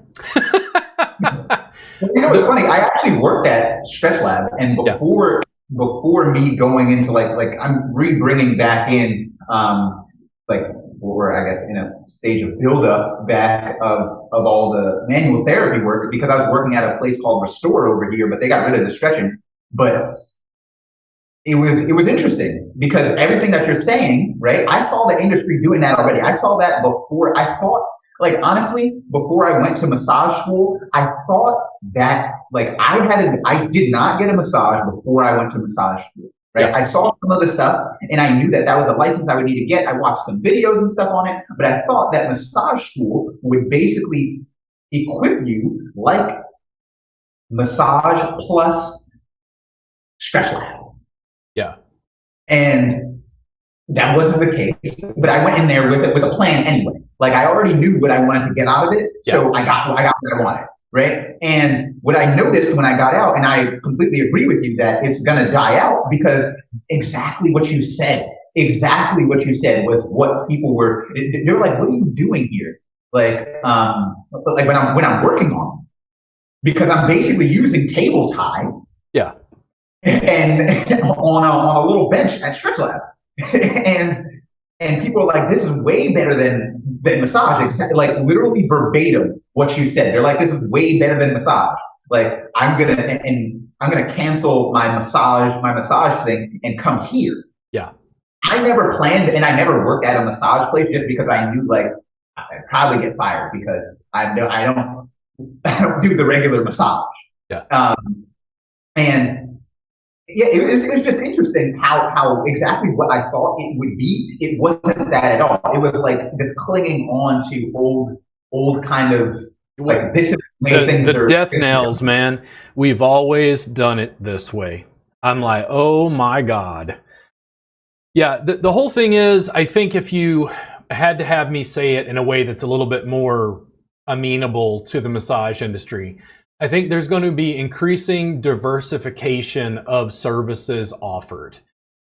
It's funny. I actually worked at Stretch Lab, and before me going into like I'm re-bringing back in we're I guess in a stage of build-up back of all the manual therapy work, because I was working at a place called Restore over here, but they got rid of the stretching. But it was interesting because everything that you're saying, right? I saw the industry doing that already. I saw that before. I thought, like, honestly, before I went to massage school, I thought that I did not get a massage before I went to massage school. Right. I saw some of the stuff and I knew that was the license I would need to get. I watched some videos and stuff on it, but I thought that massage school would basically equip you like massage plus Stretch Lab. Yeah. And that wasn't the case, but I went in there with a plan anyway. Like, I already knew what I wanted to get out of it. So I got what I wanted. Right. And what I noticed when I got out, and I completely agree with you that it's going to die out, because exactly what you said was what people were, they're like, what are you doing here? Like when I'm working on them, because I'm basically using table tie. Yeah. And on a little bench at Stretch Lab. And people are like, this is way better than massage, like literally verbatim what you said. They're like, this is way better than massage. Like, I'm gonna cancel my massage thing and come here. Yeah. I never planned, and I never worked at a massage place just because I knew, like, I'd probably get fired because I don't do the regular massage. Yeah. And yeah, it was just interesting how exactly what I thought it would be. It wasn't that at all. It was like this clinging on to old kind of, like, this is the way things are. The death nails, man. We've always done it this way. I'm like, oh my God. Yeah, the whole thing is, I think if you had to have me say it in a way that's a little bit more amenable to the massage industry, I think there's going to be increasing diversification of services offered.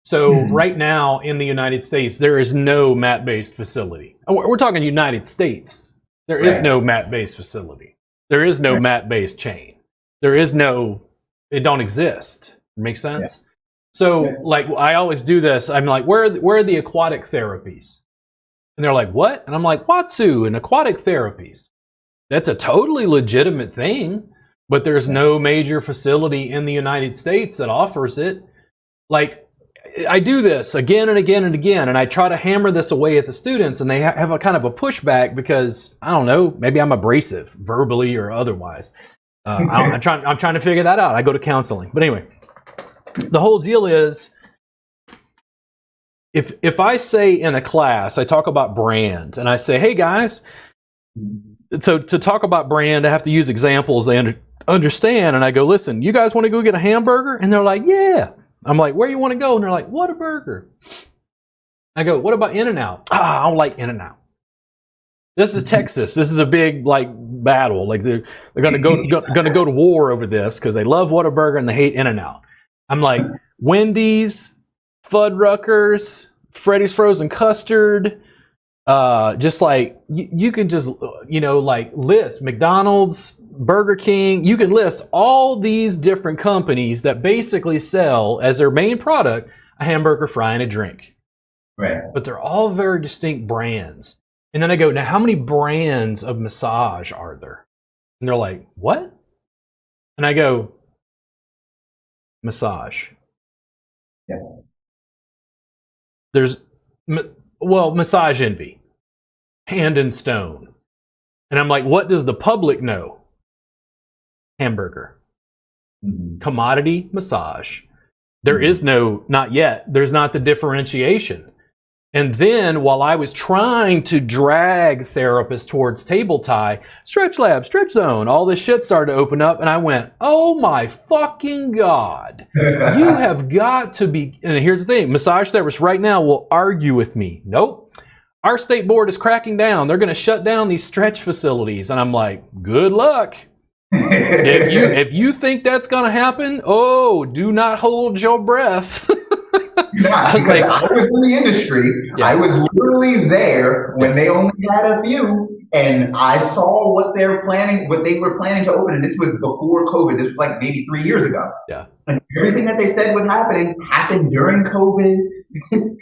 So right now in the United States, there is no mat-based facility. We're talking United States. There is no mat-based facility. There is no mat-based chain. It don't exist. Makes sense? Yeah. So like, I always do this. I'm like, where are the aquatic therapies? And they're like, what? And I'm like, Watsu and aquatic therapies. That's a totally legitimate thing. But there's no major facility in the United States that offers it. Like, I do this again and again and again, and I try to hammer this away at the students, and they have a kind of a pushback because, I don't know, maybe I'm abrasive, verbally or otherwise. I'm trying to figure that out. I go to counseling. But anyway, the whole deal is, if I say in a class, I talk about brand, and I say, hey guys, so to talk about brand, I have to use examples they understand, and I go, listen, you guys want to go get a hamburger? And they're like, yeah. I'm like, where you want to go? And they're like, Whataburger. I go, what about In-N-Out? I don't like In-N-Out. This is Texas. This is a big like battle. Like they're gonna go to war over this because they love Whataburger and they hate In-N-Out. I'm like, Wendy's, Fuddruckers, Freddy's Frozen Custard. Just like you can just like list McDonald's, Burger King. You can list all these different companies that basically sell as their main product a hamburger, fry, and a drink. Right. But they're all very distinct brands. And then I go, now how many brands of massage are there? And they're like, what? And I go, massage. Yeah. There's, Massage Envy, Hand and Stone. And I'm like, what does the public know? Hamburger. Mm-hmm. Commodity massage. There is not yet. There's not the differentiation. And then while I was trying to drag therapists towards table tie, Stretch Lab, Stretch Zone, all this shit started to open up, and I went, oh my fucking God. You have got to be, and here's the thing, massage therapists right now will argue with me. Nope. Our state board is cracking down. They're going to shut down these stretch facilities. And I'm like, good luck. If you think that's going to happen, do not hold your breath. I was in the industry. Yeah. I was literally there when they only had a few, and I saw what they were planning to open. And this was before COVID. This was like maybe 3 years ago. Yeah. And everything that they said was happened during COVID.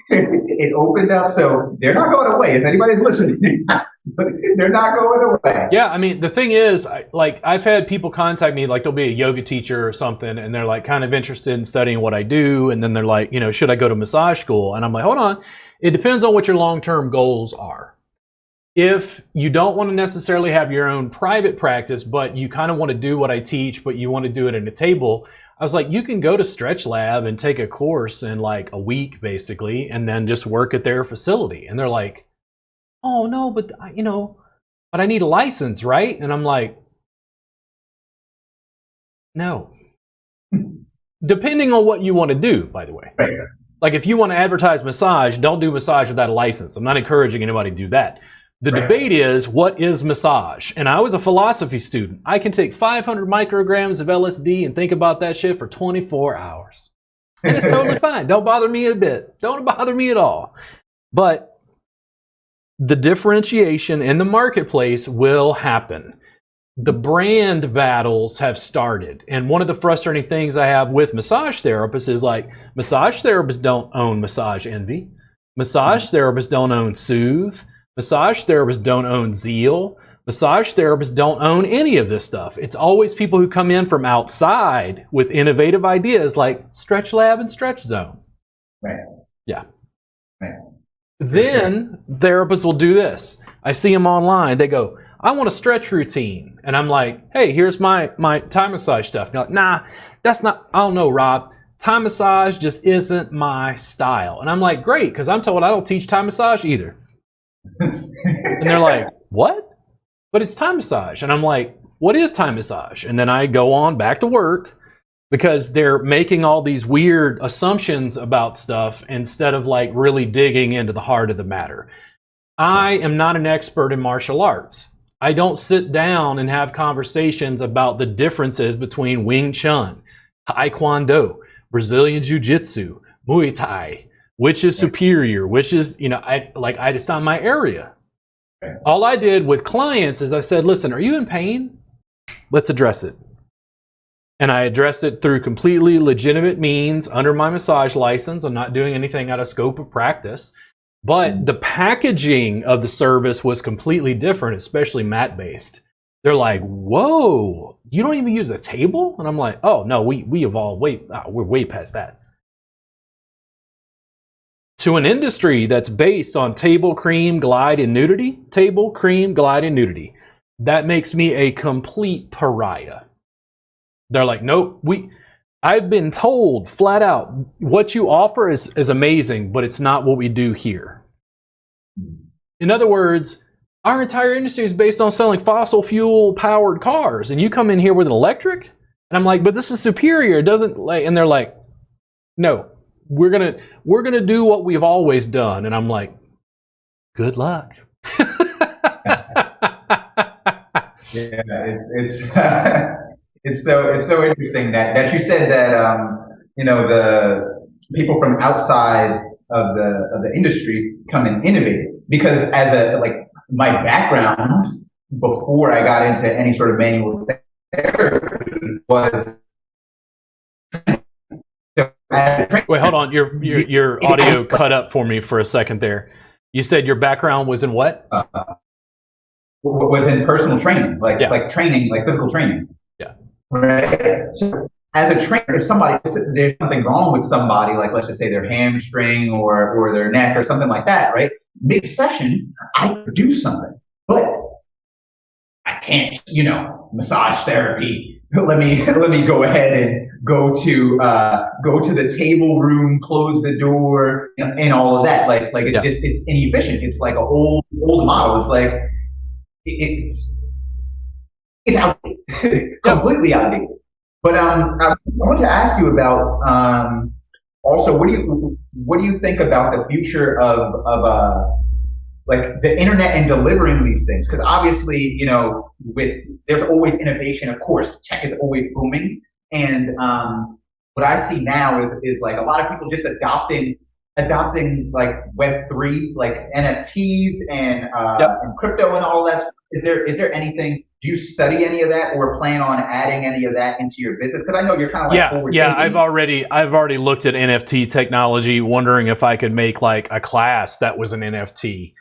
It opened up, so they're not going away. If anybody's listening, they're not going away. Yeah, I mean, the thing is, I've had people contact me, like they'll be a yoga teacher or something, and they're like kind of interested in studying what I do, and then they're like, should I go to massage school? And I'm like, hold on, it depends on what your long-term goals are. If you don't want to necessarily have your own private practice, but you kind of want to do what I teach, but you want to do it in a table, I was like, you can go to Stretch Lab and take a course in like a week, basically, and then just work at their facility. And they're like, oh, no, but, but I need a license, right? And I'm like, no. Depending on what you want to do, by the way. Right. Like, if you want to advertise massage, don't do massage without a license. I'm not encouraging anybody to do that. The debate is, what is massage? And I was a philosophy student. I can take 500 micrograms of LSD and think about that shit for 24 hours. And it's totally fine. Don't bother me a bit. Don't bother me at all. But the differentiation in the marketplace will happen. The brand battles have started. And one of the frustrating things I have with massage therapists is like, massage therapists don't own Massage Envy. Massage therapists don't own Soothe. Massage therapists don't own Zeal. Massage therapists don't own any of this stuff. It's always people who come in from outside with innovative ideas like Stretch Lab and Stretch Zone. Right. Yeah. Right. Then therapists will do this. I see them online. They go, I want a stretch routine. And I'm like, hey, here's my Thai massage stuff. And they're like, nah, that's not, I don't know, Rob. Thai massage just isn't my style. And I'm like, great, because I'm told I don't teach Thai massage either. And they're like, what? But it's Thai massage. And I'm like, what is Thai massage? And then I go on back to work because they're making all these weird assumptions about stuff instead of like really digging into the heart of the matter. I am not an expert in martial arts. I don't sit down and have conversations about the differences between Wing Chun, Taekwondo, Brazilian Jiu-Jitsu, Muay Thai, which is superior, which is, I just not my area. All I did with clients is I said, listen, are you in pain? Let's address it. And I addressed it through completely legitimate means under my massage license. I'm not doing anything out of scope of practice. But the packaging of the service was completely different, especially mat-based. They're like, whoa, you don't even use a table? And I'm like, oh, no, we evolved we're way past that. To an industry that's based on table, cream, glide, and nudity, that makes me a complete pariah. They're like, nope, I've been told flat out, what you offer is amazing, but it's not what we do here. In other words, our entire industry is based on selling fossil fuel powered cars, and you come in here with an electric? And I'm like, but this is superior. It doesn't, and they're like, no, we're gonna do what we've always done. And I'm like, good luck. Yeah, it's it's so interesting that you said that the people from outside of the industry come and innovate, because as a like my background before I got into any sort of manual therapy was Wait, hold on. Your audio cut up for me for a second there. You said your background was in what? Was in personal training, like training, like physical training. Yeah. Right. So as a trainer, if there's something wrong with somebody, like let's just say their hamstring or their neck or something like that, right? Mid session, I could do something, but I can't, massage therapy. Let me go ahead and go to the table room, close the door, and all of that. Like it's inefficient. It's like an old model. It's like it's outdated, completely outdated. But I want to ask you about also what do you think about the future of like the internet and delivering these things? Because obviously, there's always innovation. Of course, tech is always booming, and what I see now is like a lot of people just adopting like Web3, like NFTs and crypto and all that. Is there anything? Do you study any of that, or plan on adding any of that into your business? Because I know you're kind of like forward thinking. I've already looked at NFT technology, wondering if I could make like a class that was an NFT.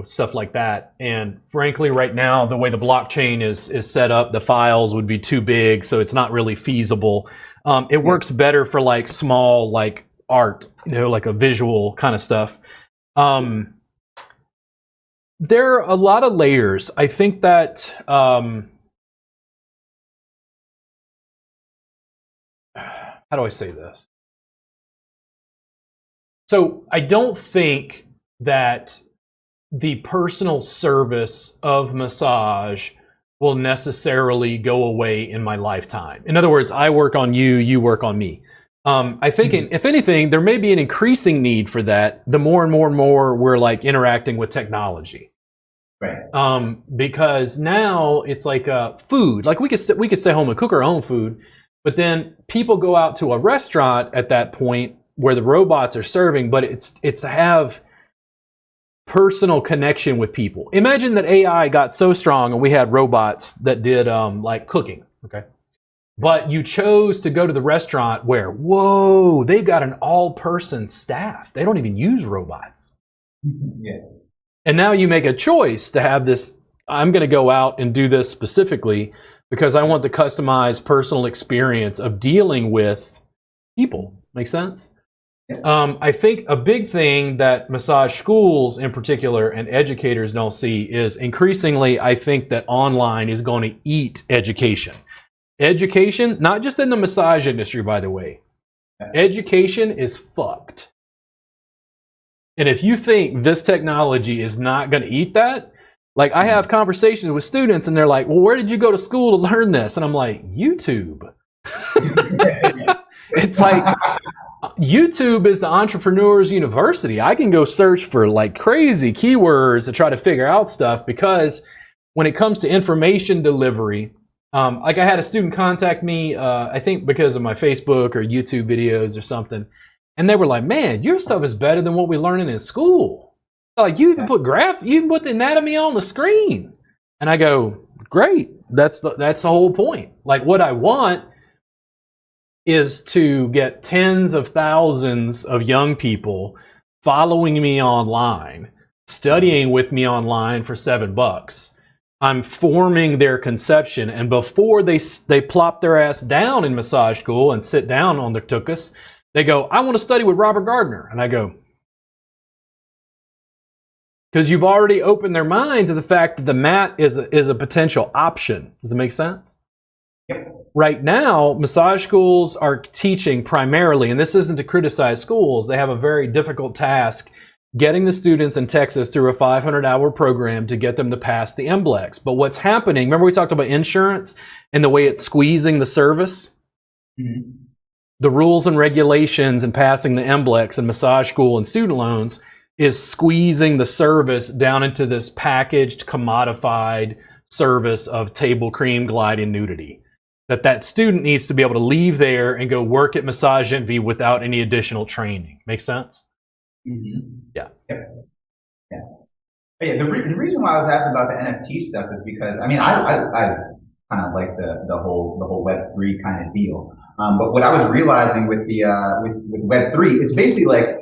Stuff like that. And frankly, right now, the way the blockchain is set up, the files would be too big, so it's not really feasible. It works better for like small, like art, like a visual kind of stuff. There are a lot of layers. I think that how do I say this? So I don't think that the personal service of massage will necessarily go away in my lifetime. In other words, I work on you, you work on me. I think, if anything, there may be an increasing need for that the more and more and more we're like interacting with technology. Right. Because now it's like food. Like we could stay home and cook our own food, but then people go out to a restaurant at that point where the robots are serving, but it's to have personal connection with people. Imagine that AI got so strong and we had robots that did like cooking, okay? But you chose to go to the restaurant where, whoa, they've got an all-person staff. They don't even use robots. Yeah. And now you make a choice to have this, I'm going to go out and do this specifically because I want the customized personal experience of dealing with people. Make sense? Yeah. I think a big thing that massage schools in particular and educators don't see is increasingly, I think that online is going to eat education. Education, not just in the massage industry, by the way. Education is fucked. And if you think this technology is not going to eat that, like I have conversations with students and they're like, well, where did you go to school to learn this? And I'm like, YouTube. It's like, YouTube is the entrepreneur's university. I can go search for like crazy keywords to try to figure out stuff, because when it comes to information delivery, like I had a student contact me, I think because of my Facebook or YouTube videos or something, and they were like, man, your stuff is better than what we're learning in school. Like you even put the anatomy on the screen. And I go, great, that's the whole point. Like what I want is to get tens of thousands of young people following me online, studying with me online for $7. I'm forming their conception, and before they plop their ass down in massage school and sit down on their tuchus, they go, I want to study with Robert Gardner. And I go, because you've already opened their mind to the fact that the mat is a potential option. Does it make sense? Yep. Right now, massage schools are teaching primarily, and this isn't to criticize schools, they have a very difficult task getting the students in Texas through a 500-hour program to get them to pass the MBLEX. But what's happening, remember we talked about insurance and the way it's squeezing the service? Mm-hmm. the rules and regulations and passing the MBLEX and massage school and student loans is squeezing the service down into this packaged, commodified service of table cream, glide, and nudity. That student needs to be able to leave there and go work at Massage Envy without any additional training. Make sense? Mm-hmm. Yeah. Yep. Yeah. But yeah. The reason why I was asking about the NFT stuff is because I kind of like the whole Web3 kind of deal. But what I was realizing with the with Web3, it's basically like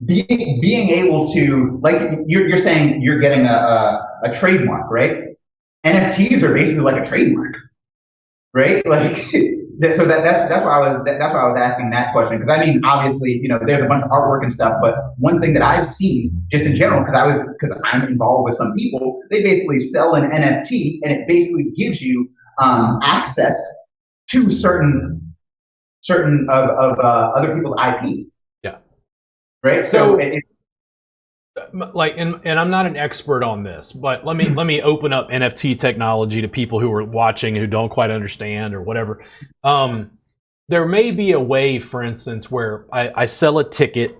being able to, like you're saying, you're getting a trademark, right? NFTs are basically like a trademark, right? Like, so that's why I was asking that question, because I mean, obviously, you know, there's a bunch of artwork and stuff, but one thing that I've seen just in general, because I'm involved with some people, they basically sell an NFT and it basically gives you access to certain of other people's IP. Yeah. Right. So like, and I'm not an expert on this, but let me open up NFT technology to people who are watching who don't quite understand or whatever. There may be a way, for instance, where I sell a ticket,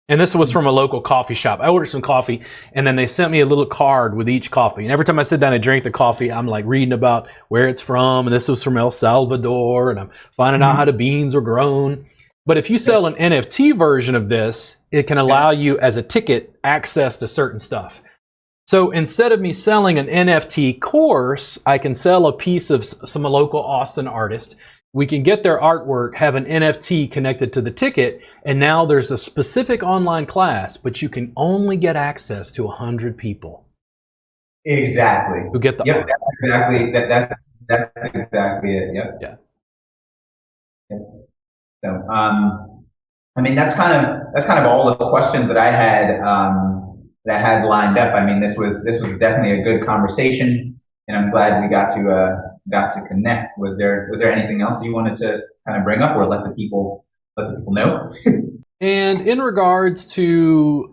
and this was from a local coffee shop. I ordered some coffee, and then they sent me a little card with each coffee. And every time I sit down and drink the coffee, I'm like reading about where it's from, and this was from El Salvador, and I'm finding out how the beans were grown. But if you sell an NFT version of this, it can allow you as a ticket access to certain stuff. So instead of me selling an NFT course, I can sell a piece of some local Austin artist. We can get their artwork, have an NFT connected to the ticket, and now there's a specific online class, but you can only get access to 100 people. Exactly. Who get the art. That's exactly it. Yep. Yeah. Yep. So, I mean, that's kind of all the questions that I had lined up. I mean, this was definitely a good conversation, and I'm glad we got to connect. Was there anything else you wanted to kind of bring up or let the people know? And in regards to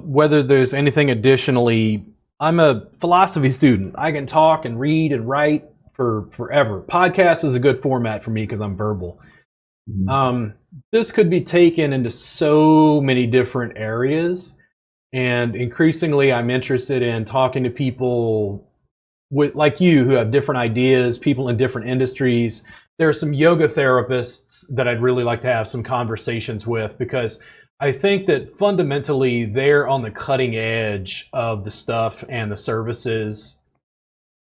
whether there's anything additionally, I'm a philosophy student. I can talk and read and write for forever. Podcast is a good format for me because I'm verbal. This could be taken into so many different areas, and increasingly I'm interested in talking to people like you who have different ideas, people in different industries. There are some yoga therapists that I'd really like to have some conversations with, because I think that fundamentally they're on the cutting edge of the stuff and the services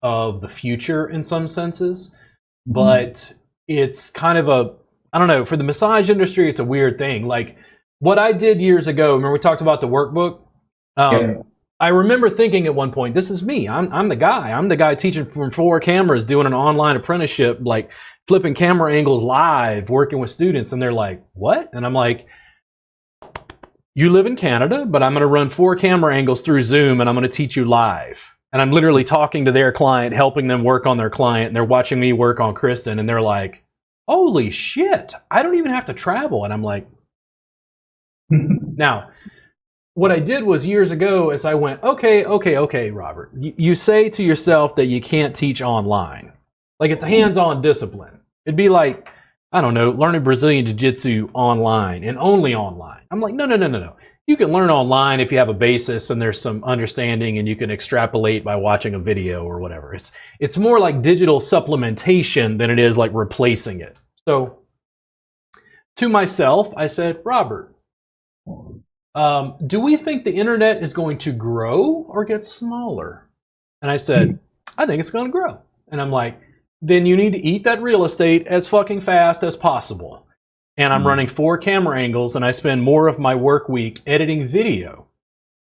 of the future in some senses. But it's kind of I don't know, for the massage industry, it's a weird thing. Like what I did years ago, remember we talked about the workbook? I remember thinking at one point, this is me. I'm the guy. I'm the guy teaching from 4 cameras, doing an online apprenticeship, like flipping camera angles live, working with students. And they're like, what? And I'm like, you live in Canada, but I'm going to run 4 camera angles through Zoom and I'm going to teach you live. And I'm literally talking to their client, helping them work on their client. And they're watching me work on Kristen. And they're like, holy shit, I don't even have to travel. And I'm like, now, what I did was years ago is I went, okay, Robert, you say to yourself that you can't teach online. Like it's a hands-on discipline. It'd be like, I don't know, learning Brazilian Jiu-Jitsu online and only online. I'm like, no. You can learn online if you have a basis and there's some understanding and you can extrapolate by watching a video or whatever. It's more like digital supplementation than it is like replacing it. So to myself, I said, Robert, do we think the internet is going to grow or get smaller? And I said, I think it's going to grow. And I'm like, then you need to eat that real estate as fucking fast as possible. And I'm running 4 camera angles, and I spend more of my work week editing video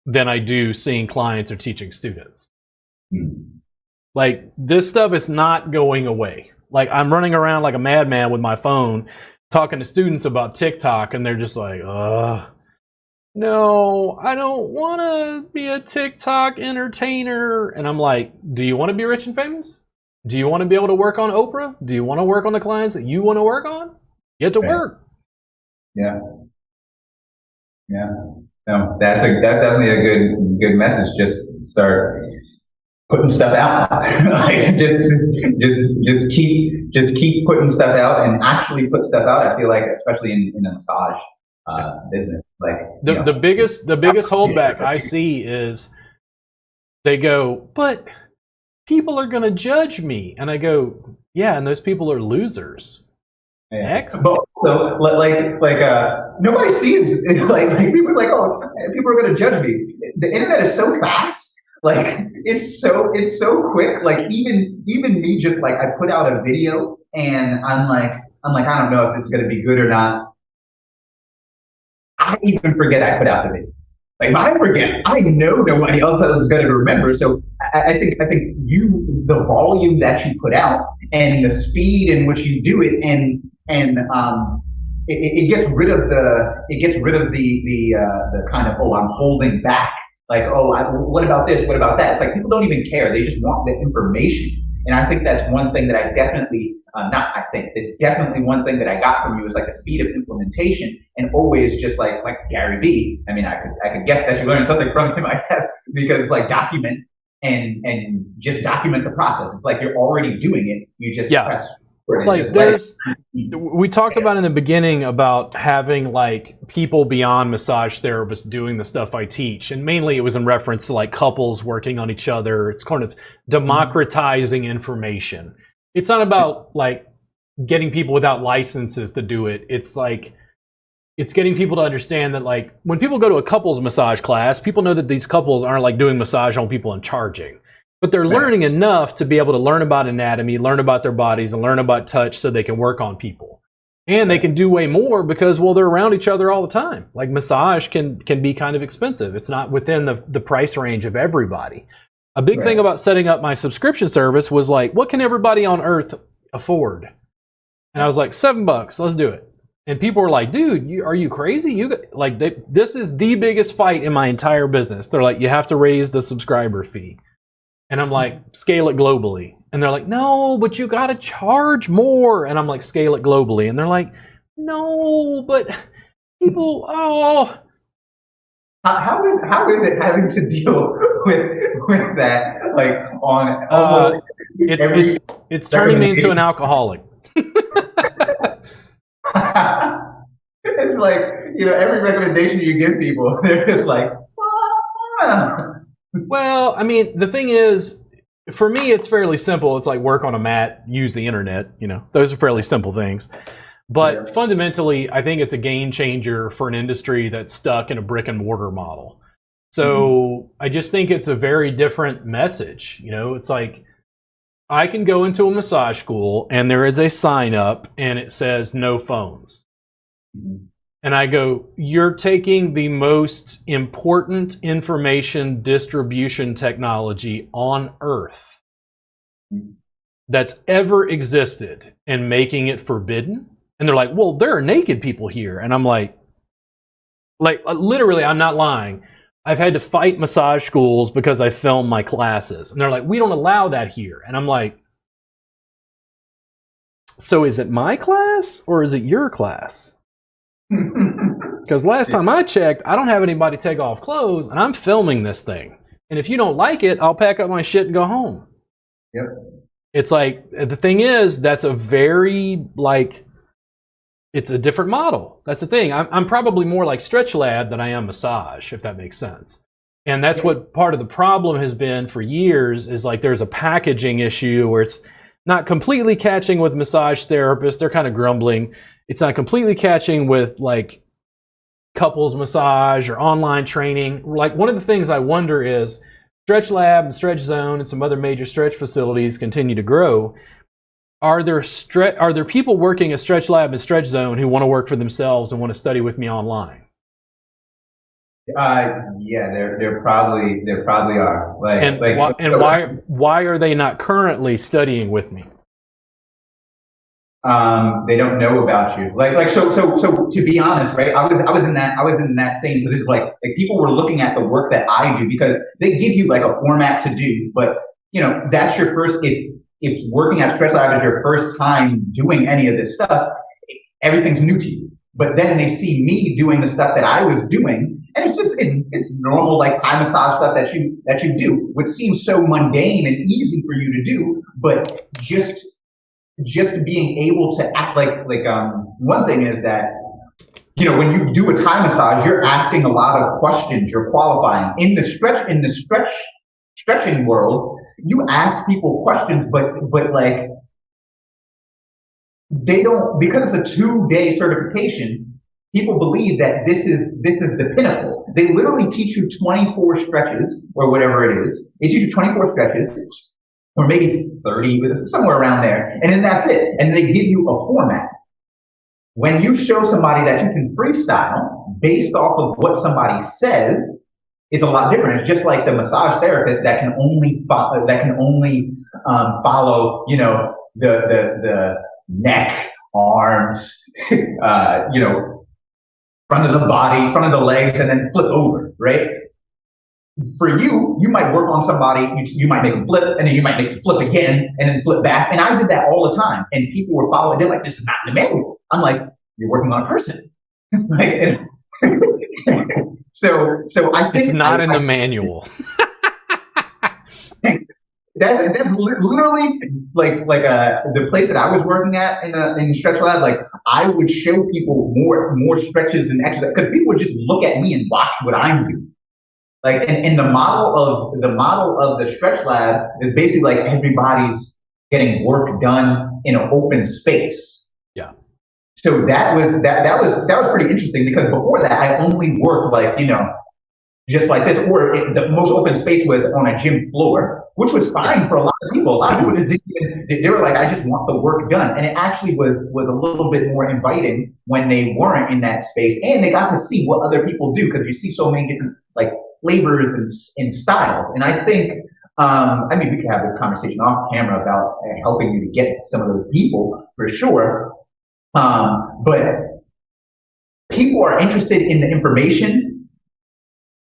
than I do seeing clients or teaching students. Like, this stuff is not going away. Like, I'm running around like a madman with my phone talking to students about TikTok, and they're just like, no, I don't want to be a TikTok entertainer. And I'm like, do you want to be rich and famous? Do you want to be able to work on Oprah? Do you want to work on the clients that you want to work on? Get to work. Yeah. No, that's definitely a good message. Just start putting stuff out. Like just keep putting stuff out and actually put stuff out. I feel like, especially in the massage business, like the biggest holdback I see is they go, but people are going to judge me, and I go, yeah, and those people are losers. Yeah. Next. But also, nobody sees like people are like, oh, people are going to judge me. The internet is so fast, like it's so quick. Like even me, just like I put out a video and I'm like I don't know if this is going to be good or not. I even forget I put out the video. Like I forget, I know nobody else is going to remember. So I think the volume that you put out and the speed in which you do it, and it gets rid of the kind of, oh, I'm holding back. Like, oh, what about this? What about that? It's like people don't even care. They just want the information. And I think that's one thing that I definitely, it's definitely one thing that I got from you is like the speed of implementation, and always just like Gary Vee. I mean, I could guess that you learned something from him, I guess, because it's like document and just document the process. It's like you're already doing it. You just press. Like we talked about in the beginning about having like people beyond massage therapists doing the stuff I teach, and mainly it was in reference to like couples working on each other. It's kind of democratizing information. It's not about like getting people without licenses to do it. It's like it's getting people to understand that like when people go to a couples massage class, people know that these couples aren't like doing massage on people and charging. But they're learning enough to be able to learn about anatomy, learn about their bodies, and learn about touch so they can work on people. And they can do way more because, well, they're around each other all the time. Like massage can be kind of expensive. It's not within the price range of everybody. A big thing about setting up my subscription service was like, what can everybody on earth afford? And I was like, $7, let's do it. And people were like, dude, are you crazy? This is the biggest fight in my entire business. They're like, you have to raise the subscriber fee. And I'm like, scale it globally. And they're like, no, but you got to charge more. And I'm like, scale it globally. And they're like, no, but people, oh. How is it having to deal with that? Like on almost it's turning me into an alcoholic. It's like, every recommendation you give people, they're just like, Well, I mean, the thing is, for me, it's fairly simple. It's like work on a mat, use the internet. Those are fairly simple things. But fundamentally, I think it's a game changer for an industry that's stuck in a brick and mortar model. So I just think it's a very different message. It's like I can go into a massage school and there is a sign up and it says no phones. And I go, you're taking the most important information distribution technology on Earth that's ever existed and making it forbidden? And they're like, well, there are naked people here. And I'm like literally, I'm not lying. I've had to fight massage schools because I film my classes. And they're like, we don't allow that here. And I'm like, so is it my class or is it your class? Because last time I checked, I don't have anybody take off clothes, and I'm filming this thing. And if you don't like it, I'll pack up my shit and go home. Yep. It's like, the thing is, that's a very, it's a different model. That's the thing. I'm probably more like Stretch Lab than I am massage, if that makes sense. And that's what part of the problem has been for years, is like there's a packaging issue where it's not completely catching with massage therapists. They're kind of grumbling. It's not completely catching with like couples massage or online training. Like one of the things I wonder is Stretch Lab and Stretch Zone and some other major stretch facilities continue to grow. Are there people working at Stretch Lab and Stretch Zone who want to work for themselves and want to study with me online? Yeah, there probably are. Why are they not currently studying with me? They don't know about you. So to be honest, right? I was in that same position. Like people were looking at the work that I do because they give you like a format to do, but that's your first. If working at Stretch Lab is your first time doing any of this stuff, everything's new to you. But then they see me doing the stuff that I was doing, And it's normal like Thai massage stuff that you do, which seems so mundane and easy for you to do, but just being able to act one thing is that when you do a Thai massage, you're asking a lot of questions, you're qualifying. In the stretching world, you ask people questions, but like they don't, because it's a 2-day certification, people believe that this is the pinnacle. They literally teach you 24 stretches or whatever it is. They teach you 24 stretches or maybe 30, somewhere around there. And then that's it. And they give you a format. When you show somebody that you can freestyle based off of what somebody says, is a lot different. It's just like the massage therapist that can only follow, the neck, arms, front of the body, front of the legs, and then flip over, right? For you, you might work on somebody, you might make them flip, and then you might make them flip again, and then flip back. And I did that all the time. And people were following, they're like, this is not in the manual. I'm like, you're working on a person. So I think it's not in the manual. That's literally the place that I was working at in the stretch lab. Like I would show people more stretches and exercise because people would just look at me and watch what I'm doing. Like and the model of the stretch lab is basically like everybody's getting work done in an open space. Yeah. So that was pretty interesting because before that I only worked just like this, or the most open space was on a gym floor, which was fine for a lot of people. A lot of people they were like, I just want the work done. And it actually was a little bit more inviting when they weren't in that space and they got to see what other people do because you see so many different flavors and styles. And I think, we could have a conversation off camera about helping you to get some of those people for sure. But people are interested in the information.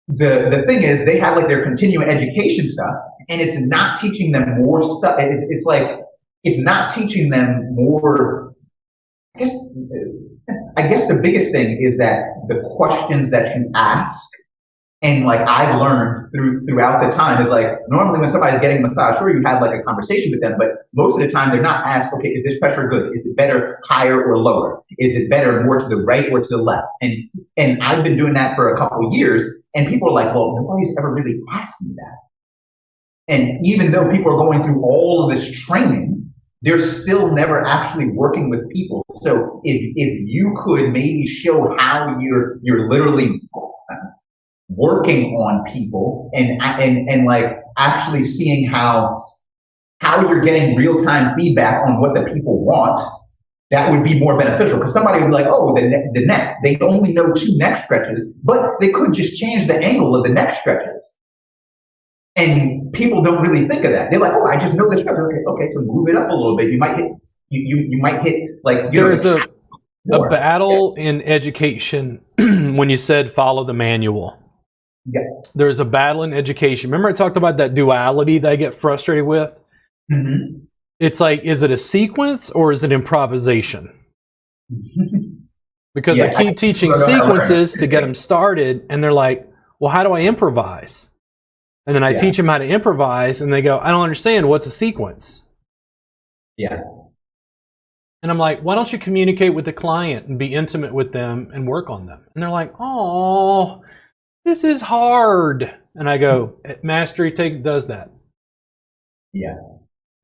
The thing is, they have their continuing education stuff, and it's not teaching them more stuff. It's not teaching them more. I guess the biggest thing is that the questions that you ask, and I've learned throughout the time is normally when somebody's getting a massage, sure you have a conversation with them, but most of the time they're not asked, okay, is this pressure good? Is it better higher or lower? Is it better more to the right or to the left? And I've been doing that for a couple of years. And people are like, well, nobody's ever really asked me that. And even though people are going through all of this training, they're still never actually working with people. So if you could maybe show how you're literally working on people and actually seeing how you're getting real-time feedback on what the people want, that would be more beneficial because somebody would be like, oh, the neck. They only know 2 neck stretches, but they could just change the angle of the neck stretches. And people don't really think of that. They're like, oh, I just know the stretch. Okay, so move it up a little bit. You might hit, you might hit There's a battle in education when you said follow the manual. Yeah. There's a battle in education. Remember I talked about that duality that I get frustrated with? Mm-hmm. It's is it a sequence or is it improvisation? Because I keep teaching sequences to get them started, and they're like, well, how do I improvise? And then I teach them how to improvise, and they go, I don't understand. What's a sequence? Yeah. And I'm like, why don't you communicate with the client and be intimate with them and work on them? And they're like, oh, this is hard. And I go, Mastery does that. Yeah.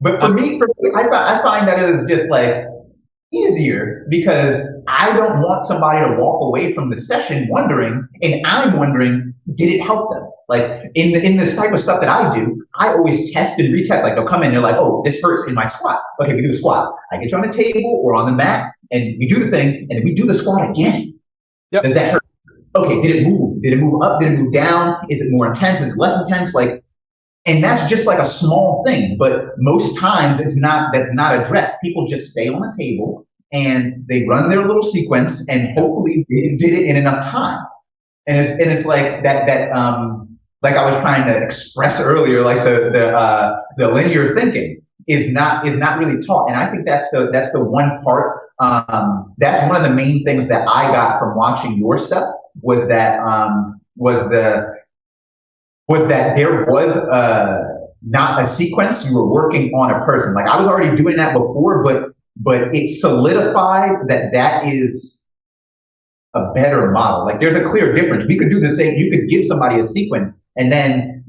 But for me, I find that it is just easier because I don't want somebody to walk away from the session wondering, and I'm wondering, did it help them? In this type of stuff that I do, I always test and retest. They'll come in, they're like, oh, this hurts in my squat. Okay, we do a squat. I get you on a table or on the mat, and we do the thing, and then we do the squat again. Yep. Does that hurt? Okay, did it move? Did it move up? Did it move down? Is it more intense? Is it less intense? And that's just a small thing, but most times that's not addressed. People just stay on the table and they run their little sequence and hopefully they did it in enough time. And it's like that like I was trying to express earlier, the linear thinking is not really taught. And I think that's the one part, that's one of the main things that I got from watching your stuff was that was that there was not a sequence. You were working on a person. Like I was already doing that before, but it solidified that is a better model. Like there's a clear difference. We could do the same. You could give somebody a sequence and then,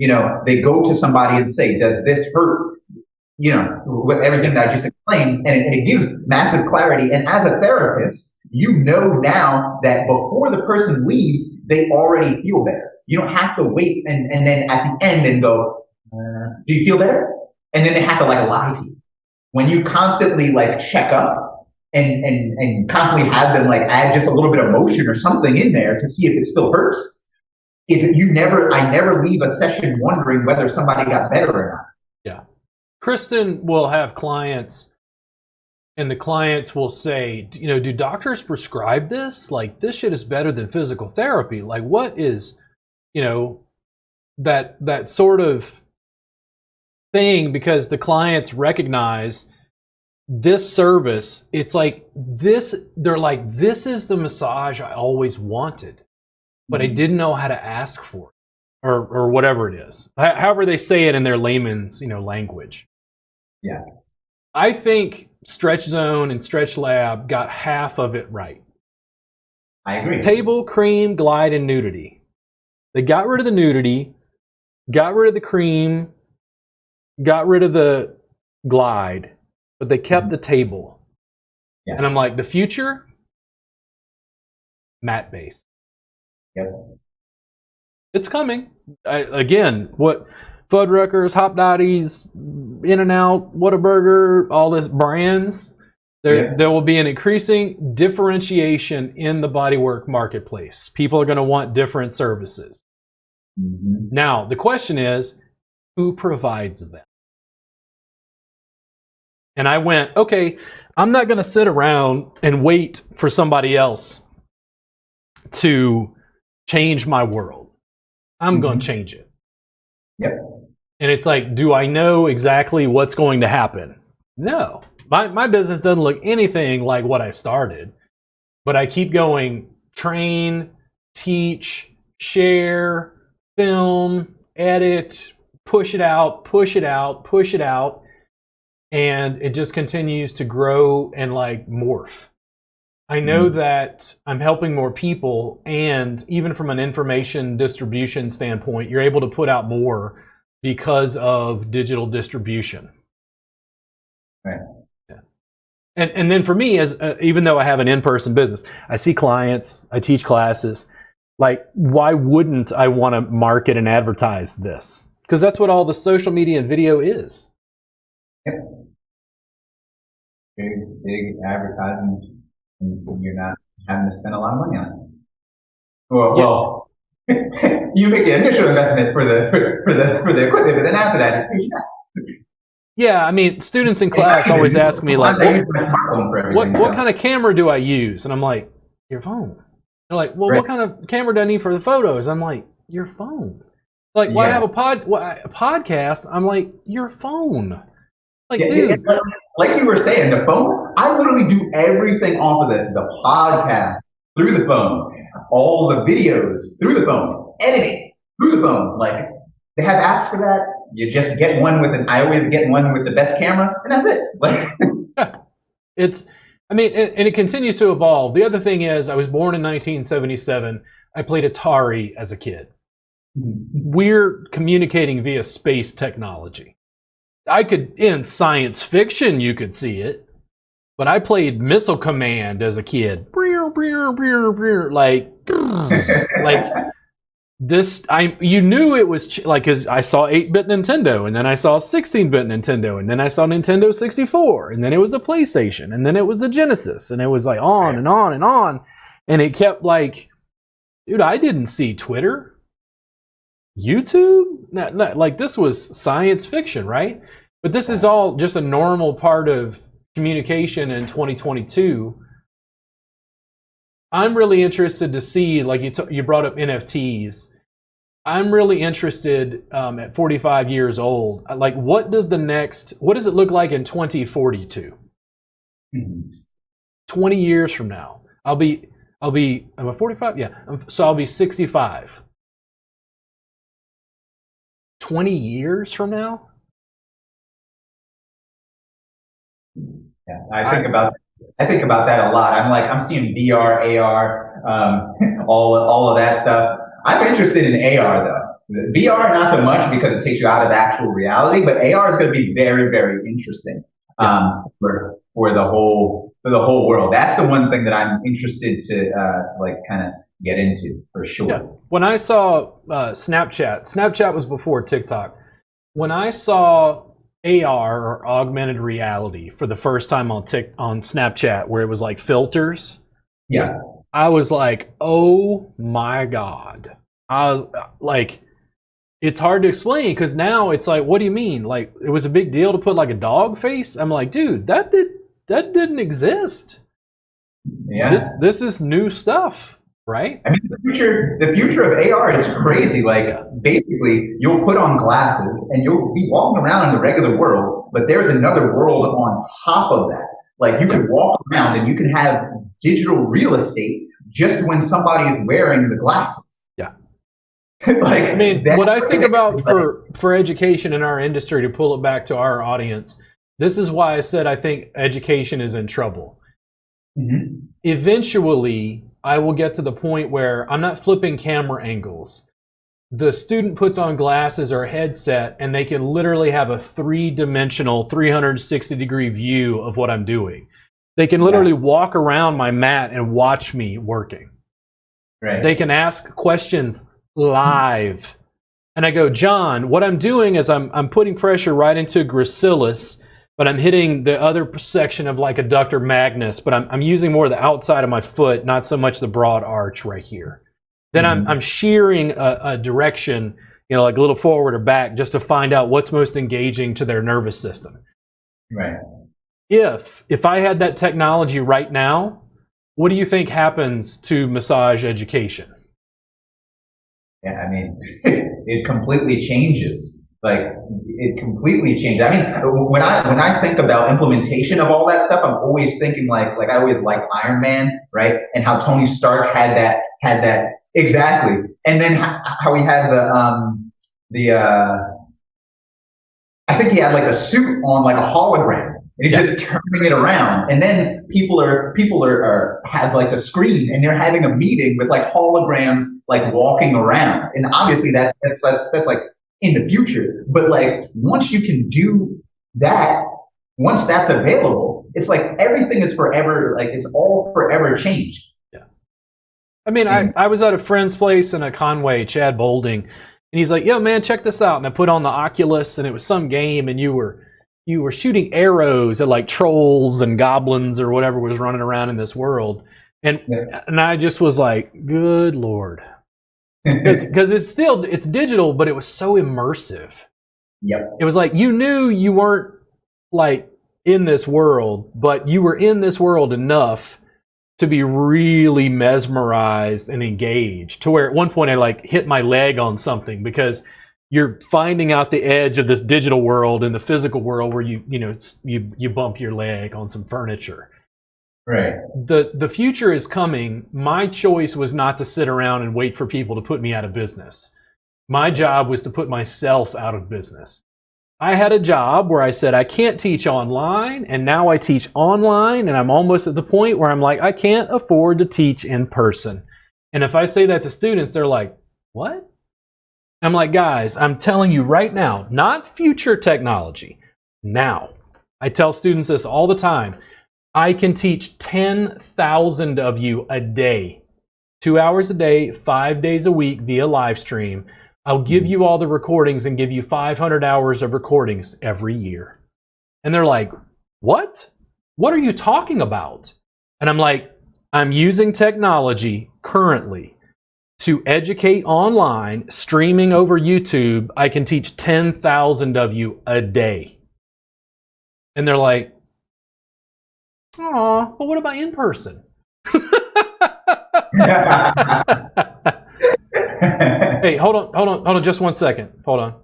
they go to somebody and say, does this hurt? With everything that I just explained, and it gives massive clarity. And as a therapist, now that before the person leaves, they already feel better. You don't have to wait and then at the end and go, do you feel better? And then they have to lie to you. When you constantly check up and constantly have them add just a little bit of motion or something in there to see if it still hurts, I never leave a session wondering whether somebody got better or not. Yeah. Kristen will have clients and the clients will say, do doctors prescribe this? Like this shit is better than physical therapy. Like what is, that sort of thing, because the clients recognize this service, it's like this, they're like, this is the massage I always wanted, but I didn't know how to ask for it, or whatever it is. However they say it in their layman's, language. Yeah. I think Stretch Zone and Stretch Lab got half of it right. I agree. Table, cream, glide, and nudity. They got rid of the nudity, got rid of the cream, got rid of the glide, but they kept the table. Yeah. And I'm like, the future? Mat-based. Yep. It's coming. Again, what Fuddruckers, Hop Dotties, In-N-Out, Whataburger, all these brands, there will be an increasing differentiation in the bodywork marketplace. People are going to want different services. Mm-hmm. Now, the question is, who provides them? And I went, okay, I'm not going to sit around and wait for somebody else to change my world. I'm going to change it. Yep. And it's like, do I know exactly what's going to happen? No. My business doesn't look anything like what I started. But I keep going, train, teach, share, film, edit, push it out, push it out, push it out. And it just continues to grow and morph. I know that I'm helping more people, and even from an information distribution standpoint, you're able to put out more because of digital distribution. Right. Yeah. And then for me, as even though I have an in-person business, I see clients, I teach classes. Why wouldn't I want to market and advertise this? Because that's what all the social media and video is. Yep. Big advertising. And you're not having to spend a lot of money on it. Well, you make the initial investment for the equipment, but then after that, yeah. I mean, students in class always ask me what kind of camera do I use, and I'm like, your phone. They're like, well, what kind of camera do I need for the photos? I'm like, your phone. Why have a podcast? I'm like, your phone. Dude. Like you were saying, the phone, I literally do everything off of this. The podcast, through the phone. All the videos, through the phone. Editing, through the phone. They have apps for that. You just get one I always get one with the best camera, and that's it. And it continues to evolve. The other thing is, I was born in 1977. I played Atari as a kid. We're communicating via space technology. In science fiction, you could see it, but I played Missile Command as a kid. This, you knew it was because I saw 8-bit Nintendo, and then I saw 16-bit Nintendo, and then I saw Nintendo 64, and then it was a PlayStation, and then it was a Genesis, and it was on and on and on, and it kept dude, I didn't see Twitter, YouTube, this was science fiction, right? But this is all just a normal part of communication in 2022. I'm really interested to see, you brought up NFTs. I'm really interested at 45 years old. What does it look like in 2042? 20 years from now. I'm a 45? Yeah. So I'll be 65. 20 years from now? Yeah, I think about that a lot. I'm seeing VR, AR, all of that stuff. I'm interested in AR though. VR not so much because it takes you out of actual reality, but AR is going to be very, very interesting for the whole world. That's the one thing that I'm interested to like kind of get into for sure. Yeah. When I saw Snapchat was before TikTok. When I saw AR or augmented reality for the first time on Snapchat, where it was like filters, yeah, I was like, oh my God. I was like, it's hard to explain because now it's like, what do you mean? Like, it was a big deal to put like a dog face. I'm like, dude, that didn't exist. Yeah, this is new stuff, right? I mean, the future of AR is crazy. Like, basically, you'll put on glasses and you'll be walking around in the regular world, but there's another world on top of that. Like, you could walk around and you can have digital real estate just when somebody is wearing the glasses. Yeah. Like, I mean, what I think about for education in our industry, to pull it back to our audience, this is why I said I think education is in trouble. Mm-hmm. Eventually, I will get to the point where I'm not flipping camera angles. The student puts on glasses or a headset and they can literally have a 3-dimensional, 360-degree view of what I'm doing. They can literally walk around my mat and watch me working. Right. They can ask questions live. And I go, John, what I'm doing is I'm putting pressure right into gracilis, but I'm hitting the other section of like adductor magnus, but I'm using more of the outside of my foot, not so much the broad arch right here. Then I'm shearing a direction, like a little forward or back, just to find out what's most engaging to their nervous system. Right. If I had that technology right now, what do you think happens to massage education? Yeah, I mean, it completely changes. Like, it completely changed. I mean, when I think about implementation of all that stuff, I'm always thinking like I always liked Iron Man, right? And how Tony Stark had that exactly. And then how he had I think he had like a suit on, like a hologram, and he's just turning it around. And then people are have like a screen, and they're having a meeting with like holograms, like walking around. And obviously that's like in the future, but like once you can do that, once that's available, it's like everything is forever, like it's all forever changed. Yeah. I mean, I was at a friend's place in a Conway, Chad Bolding, and he's like, yo man, check this out. And I put on the Oculus, and it was some game, and you were shooting arrows at like trolls and goblins or whatever was running around in this world. And I just was like, good Lord. Because it's digital, but it was so immersive. Yep. It was like you knew you weren't like in this world, but you were in this world enough to be really mesmerized and engaged, to where at one point I like hit my leg on something, because you're finding out the edge of this digital world and the physical world where you bump your leg on some furniture. Right. The future is coming. My choice was not to sit around and wait for people to put me out of business. My job was to put myself out of business. I had a job where I said I can't teach online, and now I teach online, and I'm almost at the point where I'm like, I can't afford to teach in person. And if I say that to students, they're like, what? I'm like, guys, I'm telling you right now, not future technology. Now. I tell students this all the time. I can teach 10,000 of you a day, 2 hours a day, 5 days a week via live stream. I'll give you all the recordings and give you 500 hours of recordings every year. And they're like, what? What are you talking about? And I'm like, I'm using technology currently to educate online, streaming over YouTube. I can teach 10,000 of you a day. And they're like, aw, but what about in person? Hey, hold on just 1 second. Hold on.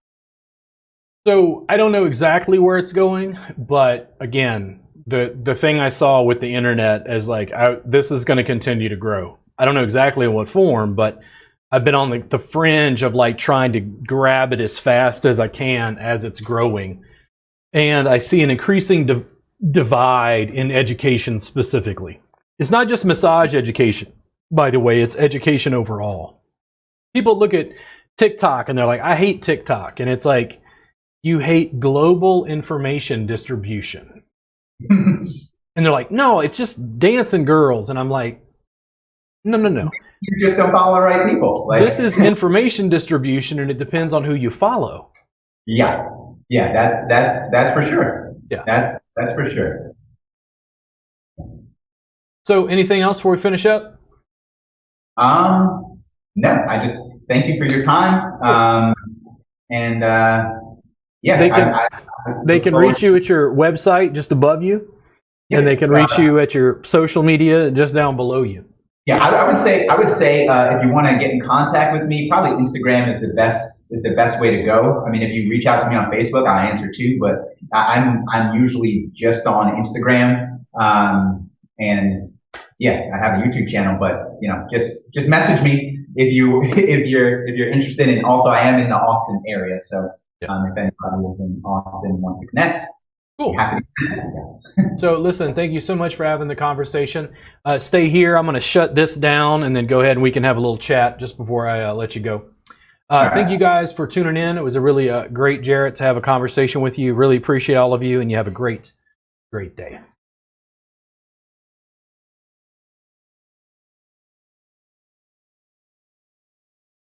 So I don't know exactly where it's going, but again, the thing I saw with the internet is like, this is going to continue to grow. I don't know exactly in what form, but I've been on the fringe of like trying to grab it as fast as I can as it's growing. And I see an increasing divide in education specifically. It's not just massage education, by the way, it's education overall. People look at TikTok and they're like, I hate TikTok. And it's like, you hate global information distribution. And they're like, no, it's just dancing girls. And I'm like, no. You just don't follow the right people. Like, this is information distribution, and it depends on who you follow. Yeah, that's for sure. Yeah, that's for sure. So, anything else before we finish up? No, I just thank you for your time. And yeah, they can reach you at your website just above you, yeah, and they can reach you at your social media just down below you. Yeah, I would say if you want to get in contact with me, probably Instagram is the best way to go. I mean, if you reach out to me on Facebook, I answer too, but I'm usually just on Instagram. And yeah, I have a YouTube channel, but just message me if you're interested. And also, I am in the Austin area, so if anybody is in Austin and wants to connect, cool. Happy to connect you guys. So listen, thank you so much for having the conversation. Stay here. I'm going to shut this down and then go ahead and we can have a little chat just before I let you go. Thank you guys for tuning in. It was a really great, Jarrett, to have a conversation with you. Really appreciate all of you, and you have a great day.